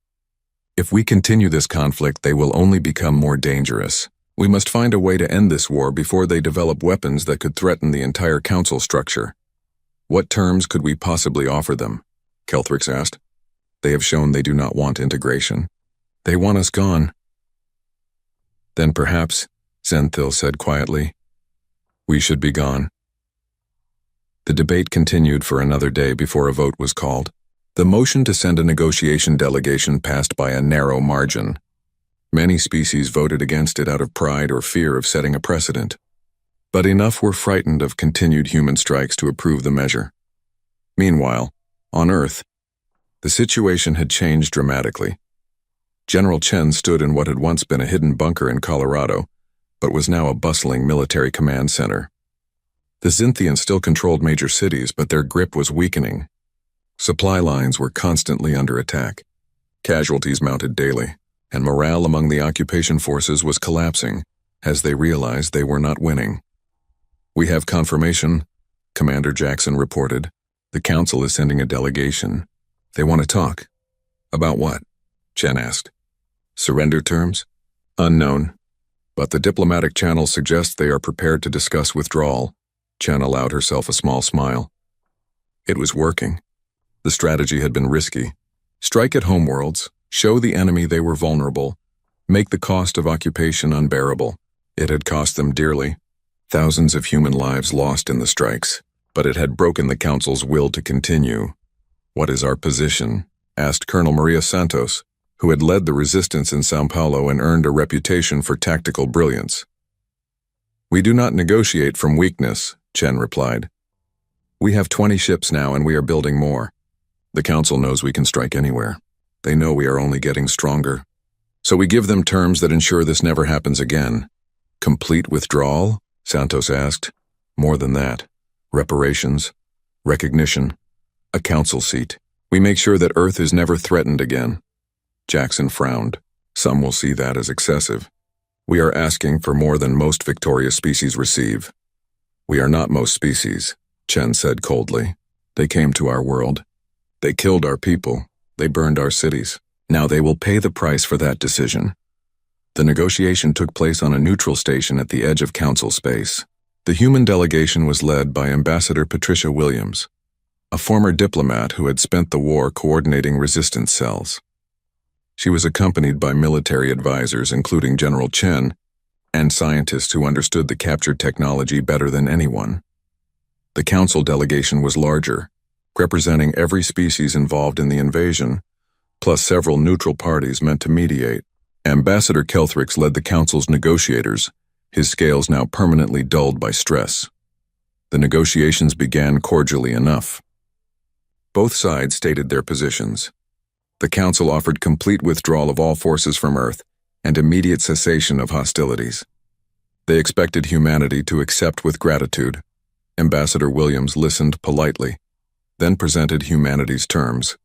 If we continue this conflict, they will only become more dangerous. We must find a way to end this war before they develop weapons that could threaten the entire Council structure. What terms could we possibly offer them? Kelthrix asked. They have shown they do not want integration. They want us gone. Then perhaps, Xenthil said quietly, we should be gone. The debate continued for another day before a vote was called. The motion to send a negotiation delegation passed by a narrow margin. Many species voted against it out of pride or fear of setting a precedent. But enough were frightened of continued human strikes to approve the measure. Meanwhile, on Earth, the situation had changed dramatically. General Chen stood in what had once been a hidden bunker in Colorado, but was now a bustling military command center. The Xinthians still controlled major cities, but their grip was weakening. Supply lines were constantly under attack. Casualties mounted daily, and morale among the occupation forces was collapsing as they realized they were not winning. "We have confirmation," Commander Jackson reported. "The Council is sending a delegation. They want to talk." "About what?" Chen asked. "Surrender terms?" "Unknown. But the diplomatic channels suggest they are prepared to discuss withdrawal." Chen allowed herself a small smile. It was working. The strategy had been risky. Strike at homeworlds, show the enemy they were vulnerable, make the cost of occupation unbearable. It had cost them dearly. Thousands of human lives lost in the strikes, but it had broken the Council's will to continue. "What is our position?" asked Colonel Maria Santos, who had led the resistance in São Paulo and earned a reputation for tactical brilliance. "We do not negotiate from weakness," Chen replied. "We have 20 ships now and we are building more. The Council knows we can strike anywhere. They know we are only getting stronger. So we give them terms that ensure this never happens again." "Complete withdrawal?" Santos asked. "More than that. Reparations, recognition, a council seat. We make sure that Earth is never threatened again." Jackson frowned. "Some will see that as excessive. We are asking for more than most victorious species receive." "We are not most species," Chen said coldly. "They came to our world. They killed our people. They burned our cities. Now they will pay the price for that decision." The negotiation took place on a neutral station at the edge of Council space. The human delegation was led by Ambassador Patricia Williams, a former diplomat who had spent the war coordinating resistance cells. She was accompanied by military advisors, including General Chen, and scientists who understood the captured technology better than anyone. The Council delegation was larger, representing every species involved in the invasion, plus several neutral parties meant to mediate. Ambassador Kelthrix led the Council's negotiators, his scales now permanently dulled by stress. The negotiations began cordially enough. Both sides stated their positions. The Council offered complete withdrawal of all forces from Earth and immediate cessation of hostilities. They expected humanity to accept with gratitude. Ambassador Williams listened politely, then presented humanity's terms.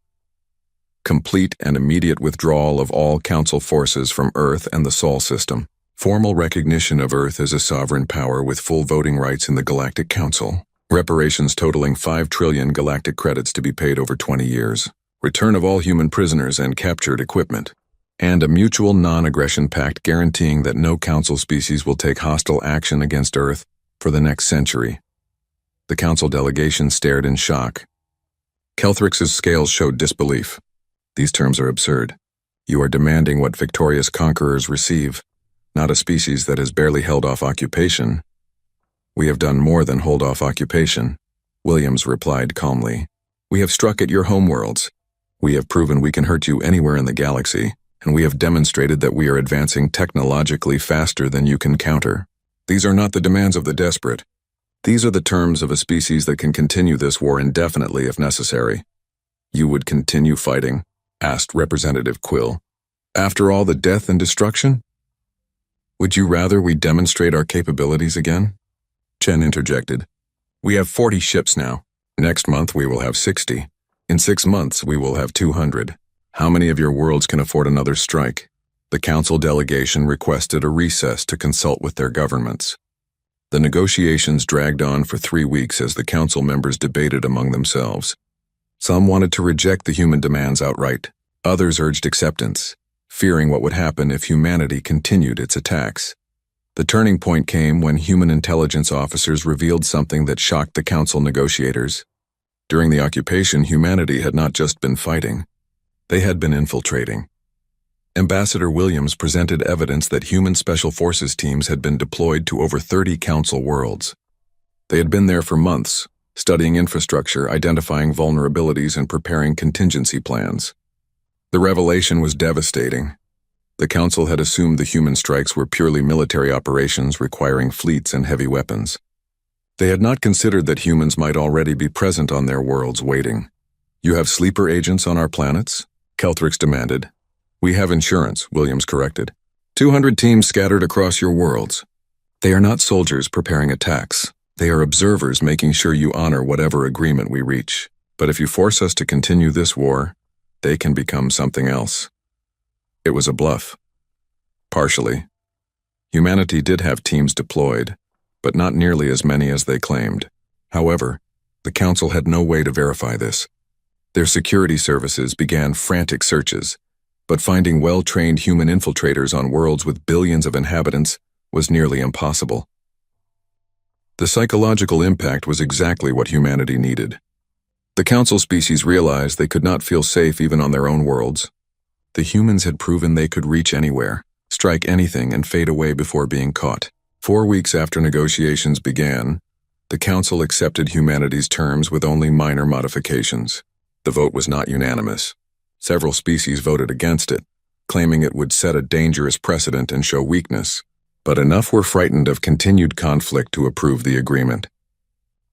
Complete and immediate withdrawal of all Council forces from Earth and the Sol system. Formal recognition of Earth as a sovereign power with full voting rights in the Galactic Council. Reparations totaling 5 trillion galactic credits to be paid over 20 years. Return of all human prisoners and captured equipment. And a mutual non-aggression pact guaranteeing that no Council species will take hostile action against Earth for the next century. The Council delegation stared in shock. Kelthrix's scales showed disbelief. "These terms are absurd. You are demanding what victorious conquerors receive, not a species that has barely held off occupation." "We have done more than hold off occupation," Williams replied calmly. "We have struck at your homeworlds. We have proven we can hurt you anywhere in the galaxy, and we have demonstrated that we are advancing technologically faster than you can counter. These are not the demands of the desperate. These are the terms of a species that can continue this war indefinitely if necessary." "You would continue fighting?" asked Representative Quill. "After all the death and destruction? Would you rather we demonstrate our capabilities again?" Chen interjected. "We have 40 ships now. Next month we will have 60. In 6 months we will have 200. How many of your worlds can afford another strike?" The Council delegation requested a recess to consult with their governments. The negotiations dragged on for 3 weeks as the Council members debated among themselves. Some wanted to reject the human demands outright. Others urged acceptance, fearing what would happen if humanity continued its attacks. The turning point came when human intelligence officers revealed something that shocked the Council negotiators. During the occupation, humanity had not just been fighting. They had been infiltrating. Ambassador Williams presented evidence that human special forces teams had been deployed to over 30 Council worlds. They had been there for months, studying infrastructure, identifying vulnerabilities, and preparing contingency plans. The revelation was devastating. The Council had assumed the human strikes were purely military operations requiring fleets and heavy weapons. They had not considered that humans might already be present on their worlds waiting. "You have sleeper agents on our planets?" Kelthrix demanded. "We have insurance," Williams corrected. 200 teams scattered across your worlds. They are not soldiers preparing attacks. They are observers making sure you honor whatever agreement we reach. But if you force us to continue this war, they can become something else. It was a bluff. Partially. Humanity did have teams deployed, but not nearly as many as they claimed. However, the Council had no way to verify this. Their security services began frantic searches, but finding well-trained human infiltrators on worlds with billions of inhabitants was nearly impossible. The psychological impact was exactly what humanity needed. The Council species realized they could not feel safe even on their own worlds. The humans had proven they could reach anywhere, strike anything, and fade away before being caught. 4 weeks after negotiations began, the Council accepted humanity's terms with only minor modifications. The vote was not unanimous. Several species voted against it, claiming it would set a dangerous precedent and show weakness, but enough were frightened of continued conflict to approve the agreement.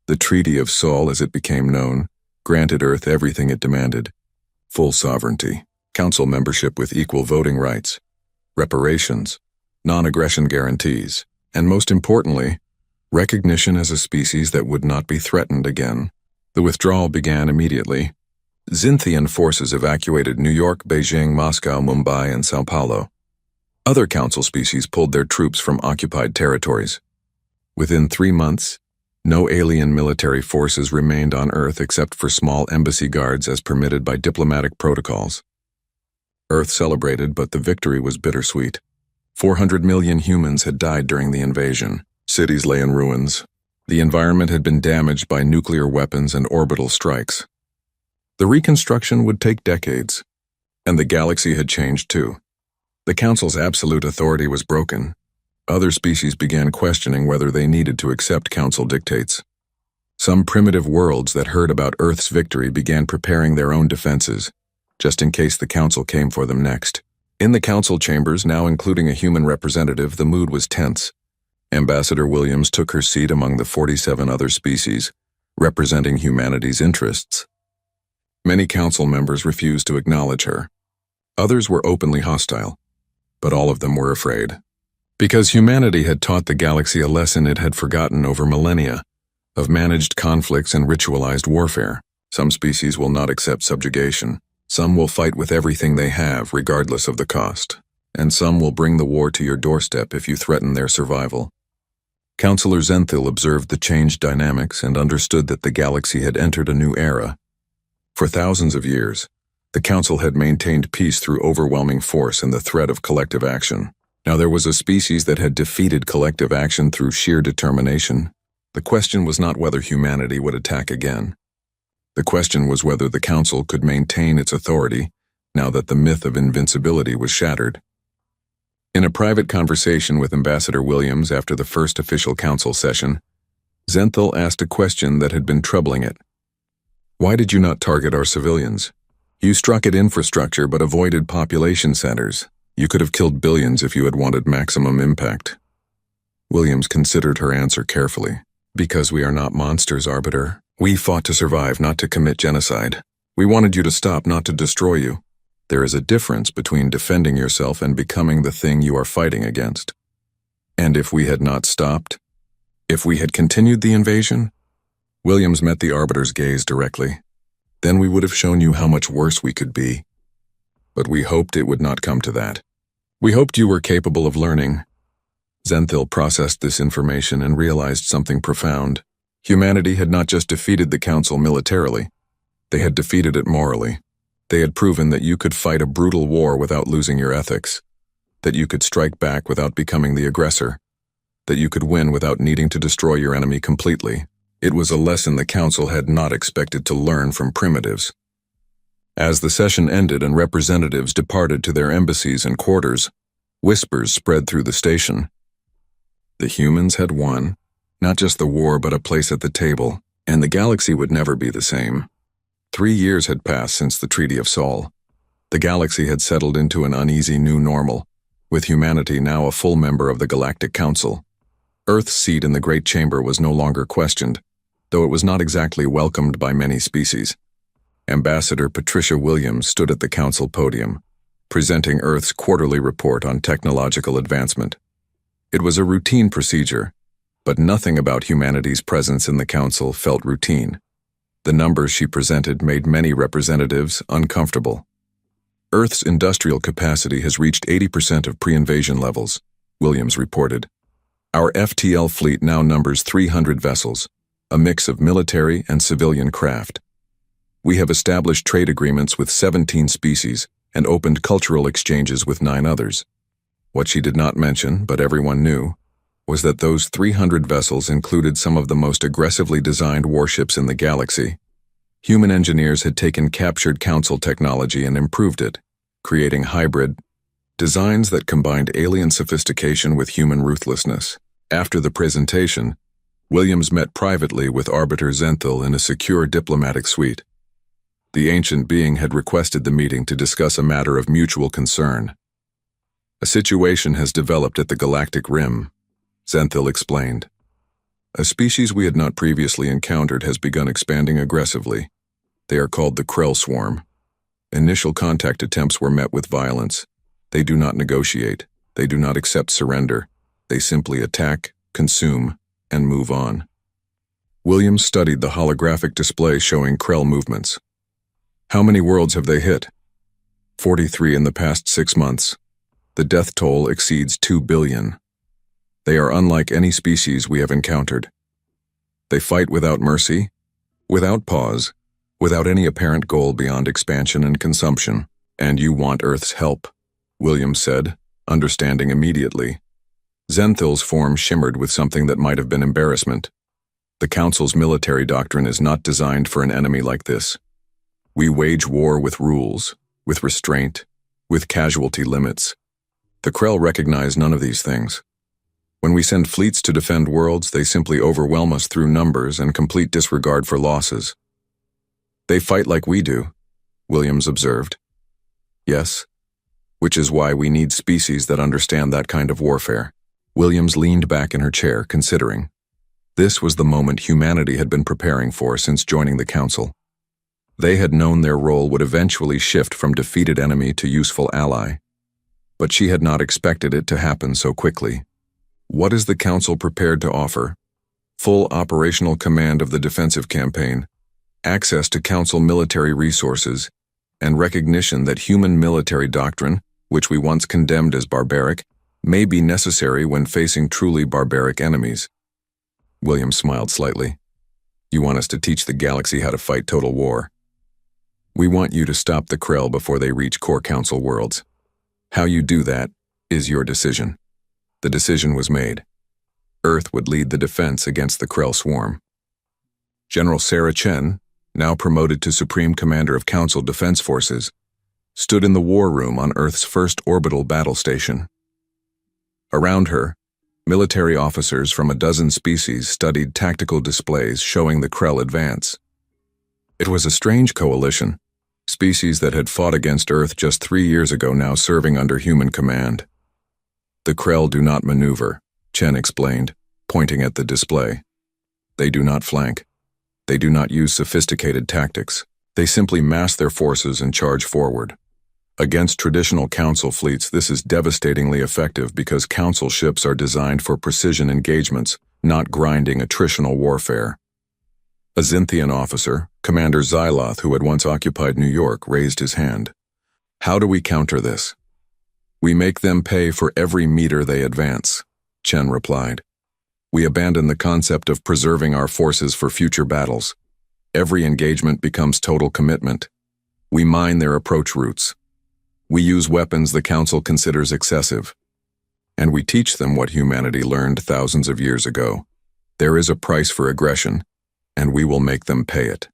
The Treaty of Sol, as it became known, granted Earth everything it demanded: full sovereignty, Council membership with equal voting rights, reparations, non-aggression guarantees, and most importantly, recognition as a species that would not be threatened again. The withdrawal began immediately. Xinthian forces evacuated New York, Beijing, Moscow, Mumbai, and Sao Paulo. Other Council species pulled their troops from occupied territories. Within 3 months, no alien military forces remained on Earth except for small embassy guards as permitted by diplomatic protocols. Earth celebrated, but the victory was bittersweet. 400 million humans had died during the invasion. Cities lay in ruins. The environment had been damaged by nuclear weapons and orbital strikes. The reconstruction would take decades, and the galaxy had changed too. The Council's absolute authority was broken. Other species began questioning whether they needed to accept Council dictates. Some primitive worlds that heard about Earth's victory began preparing their own defenses, just in case the Council came for them next. In the Council chambers, now including a human representative, the mood was tense. Ambassador Williams took her seat among the 47 other species, representing humanity's interests. Many Council members refused to acknowledge her. Others were openly hostile, but all of them were afraid. Because humanity had taught the galaxy a lesson it had forgotten over millennia, of managed conflicts and ritualized warfare. Some species will not accept subjugation. Some will fight with everything they have, regardless of the cost. And some will bring the war to your doorstep if you threaten their survival. Councillor Xenthil observed the changed dynamics and understood that the galaxy had entered a new era. For thousands of years, the Council had maintained peace through overwhelming force and the threat of collective action. Now there was a species that had defeated collective action through sheer determination. The question was not whether humanity would attack again. The question was whether the Council could maintain its authority now that the myth of invincibility was shattered. In a private conversation with Ambassador Williams after the first official Council session, Xenthil asked a question that had been troubling it. Why did you not target our civilians? You struck at infrastructure but avoided population centers. You could have killed billions if you had wanted maximum impact. Williams considered her answer carefully. Because we are not monsters, Arbiter. We fought to survive, not to commit genocide. We wanted you to stop, not to destroy you. There is a difference between defending yourself and becoming the thing you are fighting against. And if we had not stopped, if we had continued the invasion, Williams met the Arbiter's gaze directly. Then we would have shown you how much worse we could be. But we hoped it would not come to that. We hoped you were capable of learning. Xenthil processed this information and realized something profound. Humanity had not just defeated the Council militarily. They had defeated it morally. They had proven that you could fight a brutal war without losing your ethics, that you could strike back without becoming the aggressor, that you could win without needing to destroy your enemy completely. It was a lesson the Council had not expected to learn from primitives. As the session ended and representatives departed to their embassies and quarters, whispers spread through the station. The humans had won, not just the war but a place at the table, and the galaxy would never be the same. 3 years had passed since the Treaty of Sol. The galaxy had settled into an uneasy new normal, with humanity now a full member of the Galactic Council. Earth's seat in the Great Chamber was no longer questioned, though it was not exactly welcomed by many species. Ambassador Patricia Williams stood at the Council podium, presenting Earth's quarterly report on technological advancement. It was a routine procedure, but nothing about humanity's presence in the Council felt routine. The numbers she presented made many representatives uncomfortable. Earth's industrial capacity has reached 80% of pre-invasion levels, Williams reported. Our FTL fleet now numbers 300 vessels, a mix of military and civilian craft. We have established trade agreements with 17 species and opened cultural exchanges with 9 others. What she did not mention, but everyone knew, was that those 300 vessels included some of the most aggressively designed warships in the galaxy. Human engineers had taken captured Council technology and improved it, creating hybrid designs that combined alien sophistication with human ruthlessness. After the presentation, Williams met privately with Arbiter Zenthal in a secure diplomatic suite. The ancient being had requested the meeting to discuss a matter of mutual concern. A situation has developed at the galactic rim, Zenthal explained. A species we had not previously encountered has begun expanding aggressively. They are called the Krell Swarm. Initial contact attempts were met with violence. They do not negotiate. They do not accept surrender. They simply attack, consume, and move on. Williams studied the holographic display showing Krell movements. How many worlds have they hit? 43 in the past 6 months. The death toll exceeds 2 billion. They are unlike any species we have encountered. They fight without mercy, without pause, without any apparent goal beyond expansion and consumption. And you want Earth's help, Williams said, understanding immediately. Zenthal's form shimmered with something that might have been embarrassment. The Council's military doctrine is not designed for an enemy like this. We wage war with rules, with restraint, with casualty limits. The Krell recognize none of these things. When we send fleets to defend worlds, they simply overwhelm us through numbers and complete disregard for losses. They fight like we do, Williams observed. Yes, which is why we need species that understand that kind of warfare. Williams leaned back in her chair, considering. This was the moment humanity had been preparing for since joining the Council. They had known their role would eventually shift from defeated enemy to useful ally. But she had not expected it to happen so quickly. What is the Council prepared to offer? Full operational command of the defensive campaign, access to Council military resources, and recognition that human military doctrine, which we once condemned as barbaric, may be necessary when facing truly barbaric enemies. William smiled slightly. You want us to teach the galaxy how to fight total war. We want you to stop the Krell before they reach core Council worlds. How you do that is your decision. The decision was made. Earth would lead the defense against the Krell Swarm. General Sarah Chen, now promoted to Supreme Commander of Council Defense Forces, stood in the war room on Earth's first orbital battle station. Around her, military officers from a dozen species studied tactical displays showing the Krell advance. It was a strange coalition, species that had fought against Earth just 3 years ago now serving under human command. The Krell do not maneuver, Chen explained, pointing at the display. They do not flank. They do not use sophisticated tactics. They simply mass their forces and charge forward. Against traditional Council fleets, this is devastatingly effective because Council ships are designed for precision engagements, not grinding attritional warfare. A Zynthian officer, Commander Xyloth, who had once occupied New York, raised his hand. How do we counter this? We make them pay for every meter they advance, Chen replied. We abandon the concept of preserving our forces for future battles. Every engagement becomes total commitment. We mine their approach routes. We use weapons the Council considers excessive. And we teach them what humanity learned thousands of years ago. There is a price for aggression, and we will make them pay it.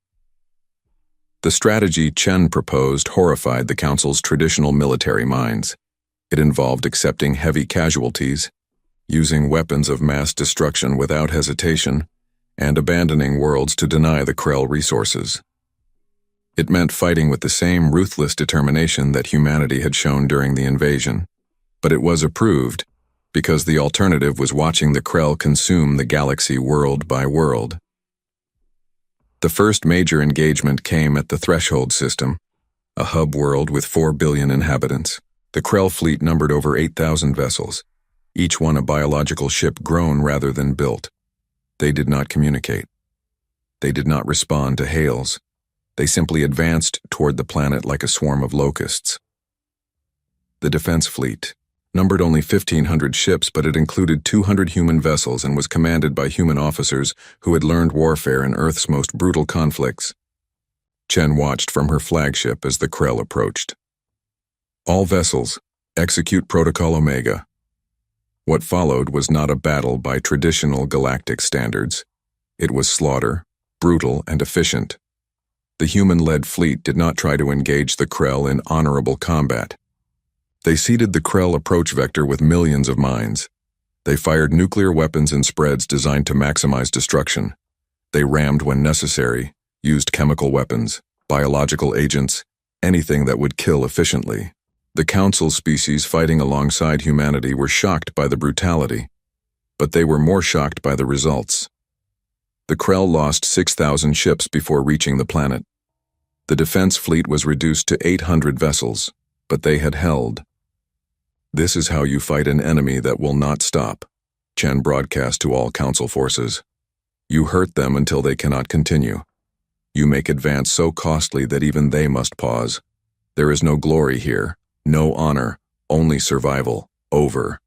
The strategy Chen proposed horrified the Council's traditional military minds. It involved accepting heavy casualties, using weapons of mass destruction without hesitation, and abandoning worlds to deny the Krell resources. It meant fighting with the same ruthless determination that humanity had shown during the invasion. But it was approved, because the alternative was watching the Krell consume the galaxy world by world. The first major engagement came at the Threshold system, a hub world with 4 billion inhabitants. The Krell fleet numbered over 8,000 vessels, each one a biological ship grown rather than built. They did not communicate. They did not respond to hails. They simply advanced toward the planet like a swarm of locusts. The defense fleet numbered only 1,500 ships, but it included 200 human vessels and was commanded by human officers who had learned warfare in Earth's most brutal conflicts. Chen watched from her flagship as the Krell approached. All vessels, execute Protocol Omega. What followed was not a battle by traditional galactic standards. It was slaughter, brutal and efficient. The human-led fleet did not try to engage the Krell in honorable combat. They seeded the Krell approach vector with millions of mines. They fired nuclear weapons in spreads designed to maximize destruction. They rammed when necessary, used chemical weapons, biological agents, anything that would kill efficiently. The Council species fighting alongside humanity were shocked by the brutality, but they were more shocked by the results. The Krell lost 6,000 ships before reaching the planet. The defense fleet was reduced to 800 vessels, but they had held. This is how you fight an enemy that will not stop, Chen broadcast to all Council forces. You hurt them until they cannot continue. You make advance so costly that even they must pause. There is no glory here, no honor, only survival. Over.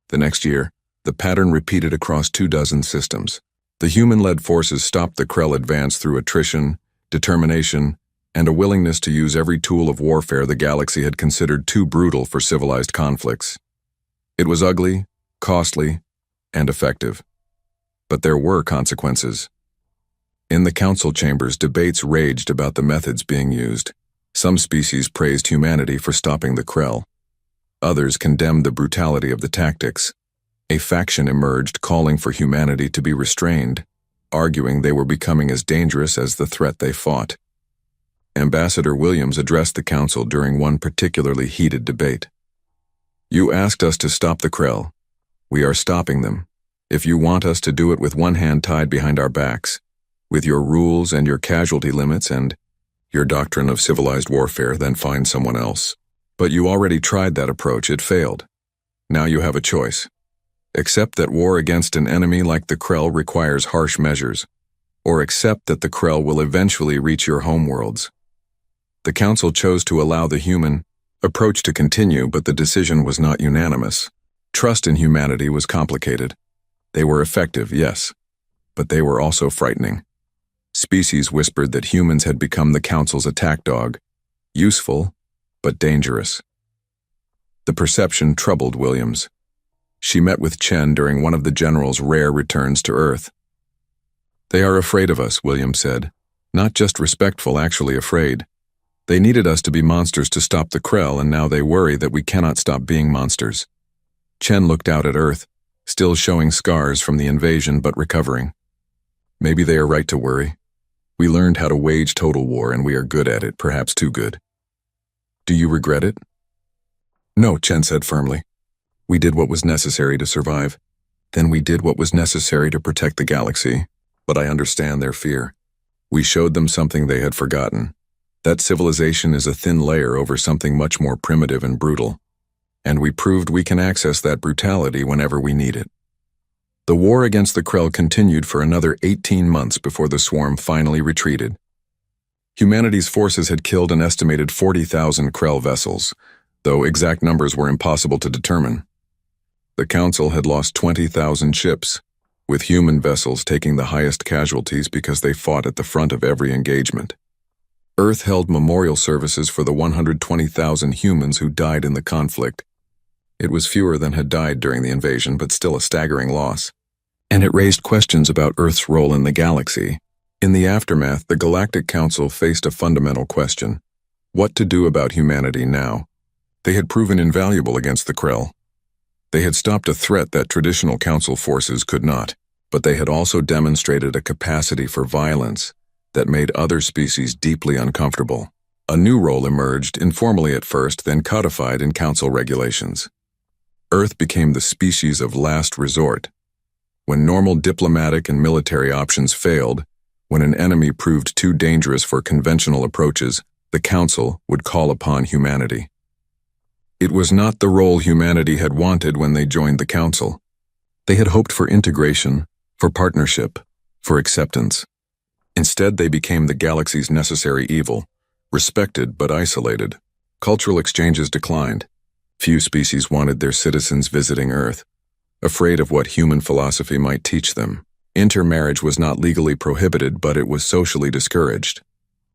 The next year, the pattern repeated across 24 systems. The human-led forces stopped the Krell advance through attrition, determination, and a willingness to use every tool of warfare the galaxy had considered too brutal for civilized conflicts. It was ugly, costly, and effective. But there were consequences. In the council chambers, debates raged about the methods being used. Some species praised humanity for stopping the Krell. Others condemned the brutality of the tactics. A faction emerged calling for humanity to be restrained, arguing they were becoming as dangerous as the threat they fought. Ambassador Williams addressed the council during one particularly heated debate. You asked us to stop the Krell. We are stopping them. If you want us to do it with one hand tied behind our backs, with your rules and your casualty limits and your doctrine of civilized warfare, then find someone else. But you already tried that approach, it failed. Now you have a choice. Accept that war against an enemy like the Krell requires harsh measures, or accept that the Krell will eventually reach your homeworlds. The council chose to allow the human approach to continue, but the decision was not unanimous. Trust in humanity was complicated. They were effective, yes, but they were also frightening. Species whispered that humans had become the council's attack dog, useful, but dangerous. The perception troubled Williams. She met with Chen during one of the general's rare returns to Earth. They are afraid of us, Williams said. Not just respectful, actually afraid. They needed us to be monsters to stop the Krell, and now they worry that we cannot stop being monsters. Chen looked out at Earth, still showing scars from the invasion but recovering. Maybe they are right to worry. We learned how to wage total war, and we are good at it, perhaps too good. Do you regret it? No, Chen said firmly. We did what was necessary to survive. Then we did what was necessary to protect the galaxy. But I understand their fear. We showed them something they had forgotten. That civilization is a thin layer over something much more primitive and brutal. And we proved we can access that brutality whenever we need it. The war against the Krell continued for another 18 months before the swarm finally retreated. Humanity's forces had killed an estimated 40,000 Krell vessels, though exact numbers were impossible to determine. The Council had lost 20,000 ships, with human vessels taking the highest casualties because they fought at the front of every engagement. Earth held memorial services for the 120,000 humans who died in the conflict. It was fewer than had died during the invasion, but still a staggering loss. And it raised questions about Earth's role in the galaxy. In the aftermath, the Galactic Council faced a fundamental question: what to do about humanity now? They had proven invaluable against the Krell. They had stopped a threat that traditional Council forces could not, but they had also demonstrated a capacity for violence that made other species deeply uncomfortable. A new role emerged, informally at first, then codified in Council regulations. Earth became the species of last resort. When normal diplomatic and military options failed, when an enemy proved too dangerous for conventional approaches, the Council would call upon humanity. It was not the role humanity had wanted when they joined the Council. They had hoped for integration, for partnership, for acceptance. Instead, they became the galaxy's necessary evil, respected but isolated. Cultural exchanges declined. Few species wanted their citizens visiting Earth, afraid of what human philosophy might teach them. Intermarriage was not legally prohibited, but it was socially discouraged.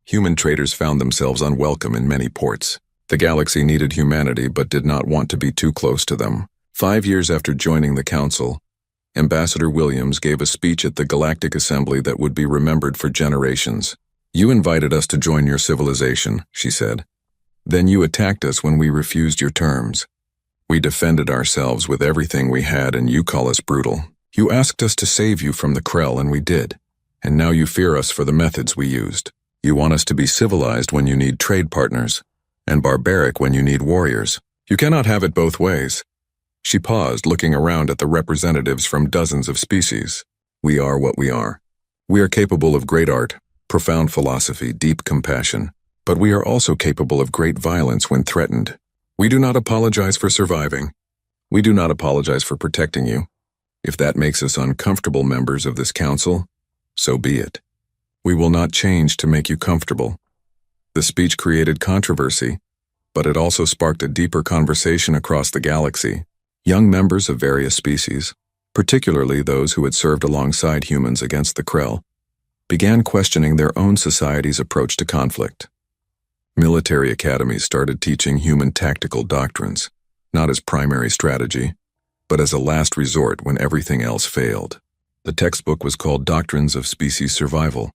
Human traders found themselves unwelcome in many ports. The galaxy needed humanity but did not want to be too close to them. 5 years after joining the Council, Ambassador Williams gave a speech at the Galactic Assembly that would be remembered for generations. "You invited us to join your civilization," she said. "Then you attacked us when we refused your terms. We defended ourselves with everything we had, and you call us brutal. You asked us to save you from the Krell, and we did. And now you fear us for the methods we used. You want us to be civilized when you need trade partners, and barbaric when you need warriors. You cannot have it both ways." She paused, looking around at the representatives from dozens of species. "We are what we are. We are capable of great art, profound philosophy, deep compassion, but we are also capable of great violence when threatened. We do not apologize for surviving. We do not apologize for protecting you. If that makes us uncomfortable members of this council, so be it. We will not change to make you comfortable." The speech created controversy, but it also sparked a deeper conversation across the galaxy. Young members of various species, particularly those who had served alongside humans against the Krell, began questioning their own society's approach to conflict. Military academies started teaching human tactical doctrines, not as primary strategy, but as a last resort when everything else failed. The textbook was called Doctrines of Species Survival,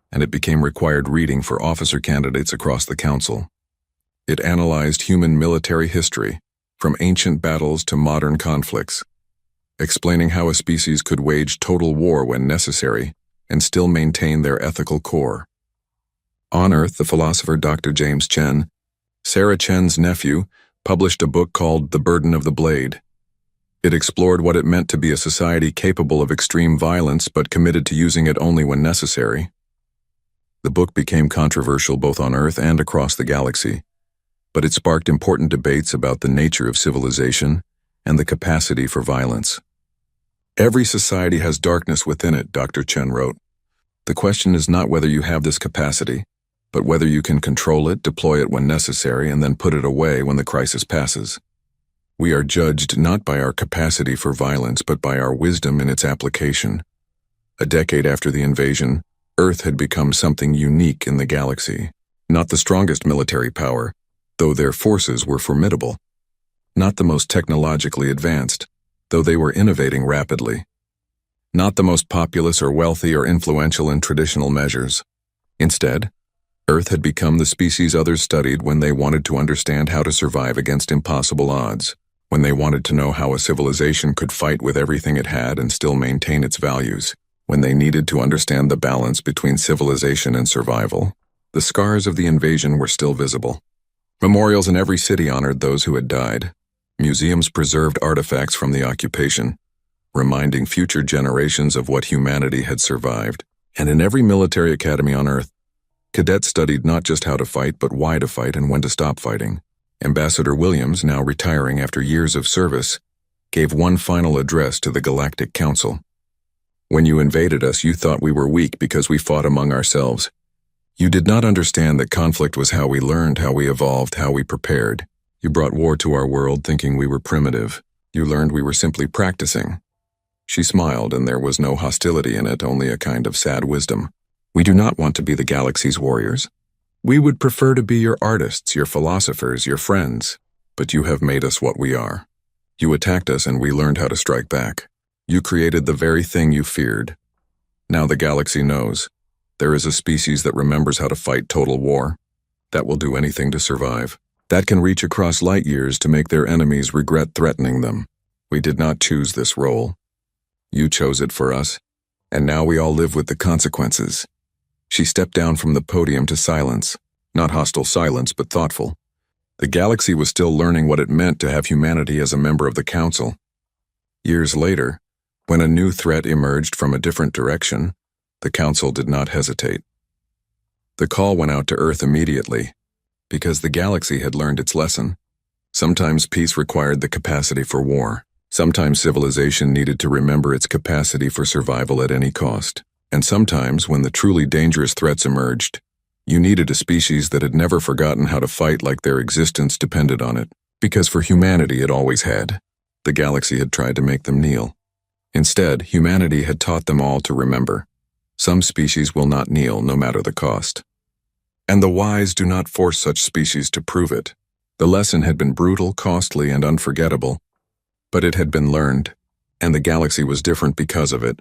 and it became required reading for officer candidates across the Council. It analyzed human military history, from ancient battles to modern conflicts, explaining how a species could wage total war when necessary and still maintain their ethical core. On Earth, the philosopher Dr. James Chen, Sarah Chen's nephew, published a book called The Burden of the Blade. It explored what it meant to be a society capable of extreme violence but committed to using it only when necessary. The book became controversial both on Earth and across the galaxy, but it sparked important debates about the nature of civilization and the capacity for violence. "Every society has darkness within it," Dr. Chen wrote. "The question is not whether you have this capacity, but whether you can control it, deploy it when necessary, and then put it away when the crisis passes. We are judged not by our capacity for violence, but by our wisdom in its application." A decade after the invasion, Earth had become something unique in the galaxy. Not the strongest military power, though their forces were formidable. Not the most technologically advanced, though they were innovating rapidly. Not the most populous or wealthy or influential in traditional measures. Instead, Earth had become the species others studied when they wanted to understand how to survive against impossible odds, when they wanted to know how a civilization could fight with everything it had and still maintain its values, when they needed to understand the balance between civilization and survival. The scars of the invasion were still visible. Memorials in every city honored those who had died. Museums preserved artifacts from the occupation, reminding future generations of what humanity had survived. And in every military academy on Earth, cadets studied not just how to fight, but why to fight and when to stop fighting. Ambassador Williams, now retiring after years of service, gave one final address to the Galactic Council. "When you invaded us, you thought we were weak because we fought among ourselves. You did not understand that conflict was how we learned, how we evolved, how we prepared. You brought war to our world thinking we were primitive. You learned we were simply practicing." She smiled, and there was no hostility in it, only a kind of sad wisdom. "We do not want to be the galaxy's warriors. We would prefer to be your artists, your philosophers, your friends. But you have made us what we are. You attacked us and we learned how to strike back. You created the very thing you feared. Now the galaxy knows. There is a species that remembers how to fight total war, that will do anything to survive, that can reach across light years to make their enemies regret threatening them. We did not choose this role. You chose it for us, and now we all live with the consequences." She stepped down from the podium to silence, not hostile silence, but thoughtful. The galaxy was still learning what it meant to have humanity as a member of the Council. Years later, when a new threat emerged from a different direction, the Council did not hesitate. The call went out to Earth immediately, because the galaxy had learned its lesson. Sometimes peace required the capacity for war. Sometimes civilization needed to remember its capacity for survival at any cost. And sometimes, when the truly dangerous threats emerged, you needed a species that had never forgotten how to fight like their existence depended on it. Because for humanity it always had. The galaxy had tried to make them kneel. Instead, humanity had taught them all to remember. Some species will not kneel, no matter the cost. And the wise do not force such species to prove it. The lesson had been brutal, costly, and unforgettable. But it had been learned, and the galaxy was different because of it.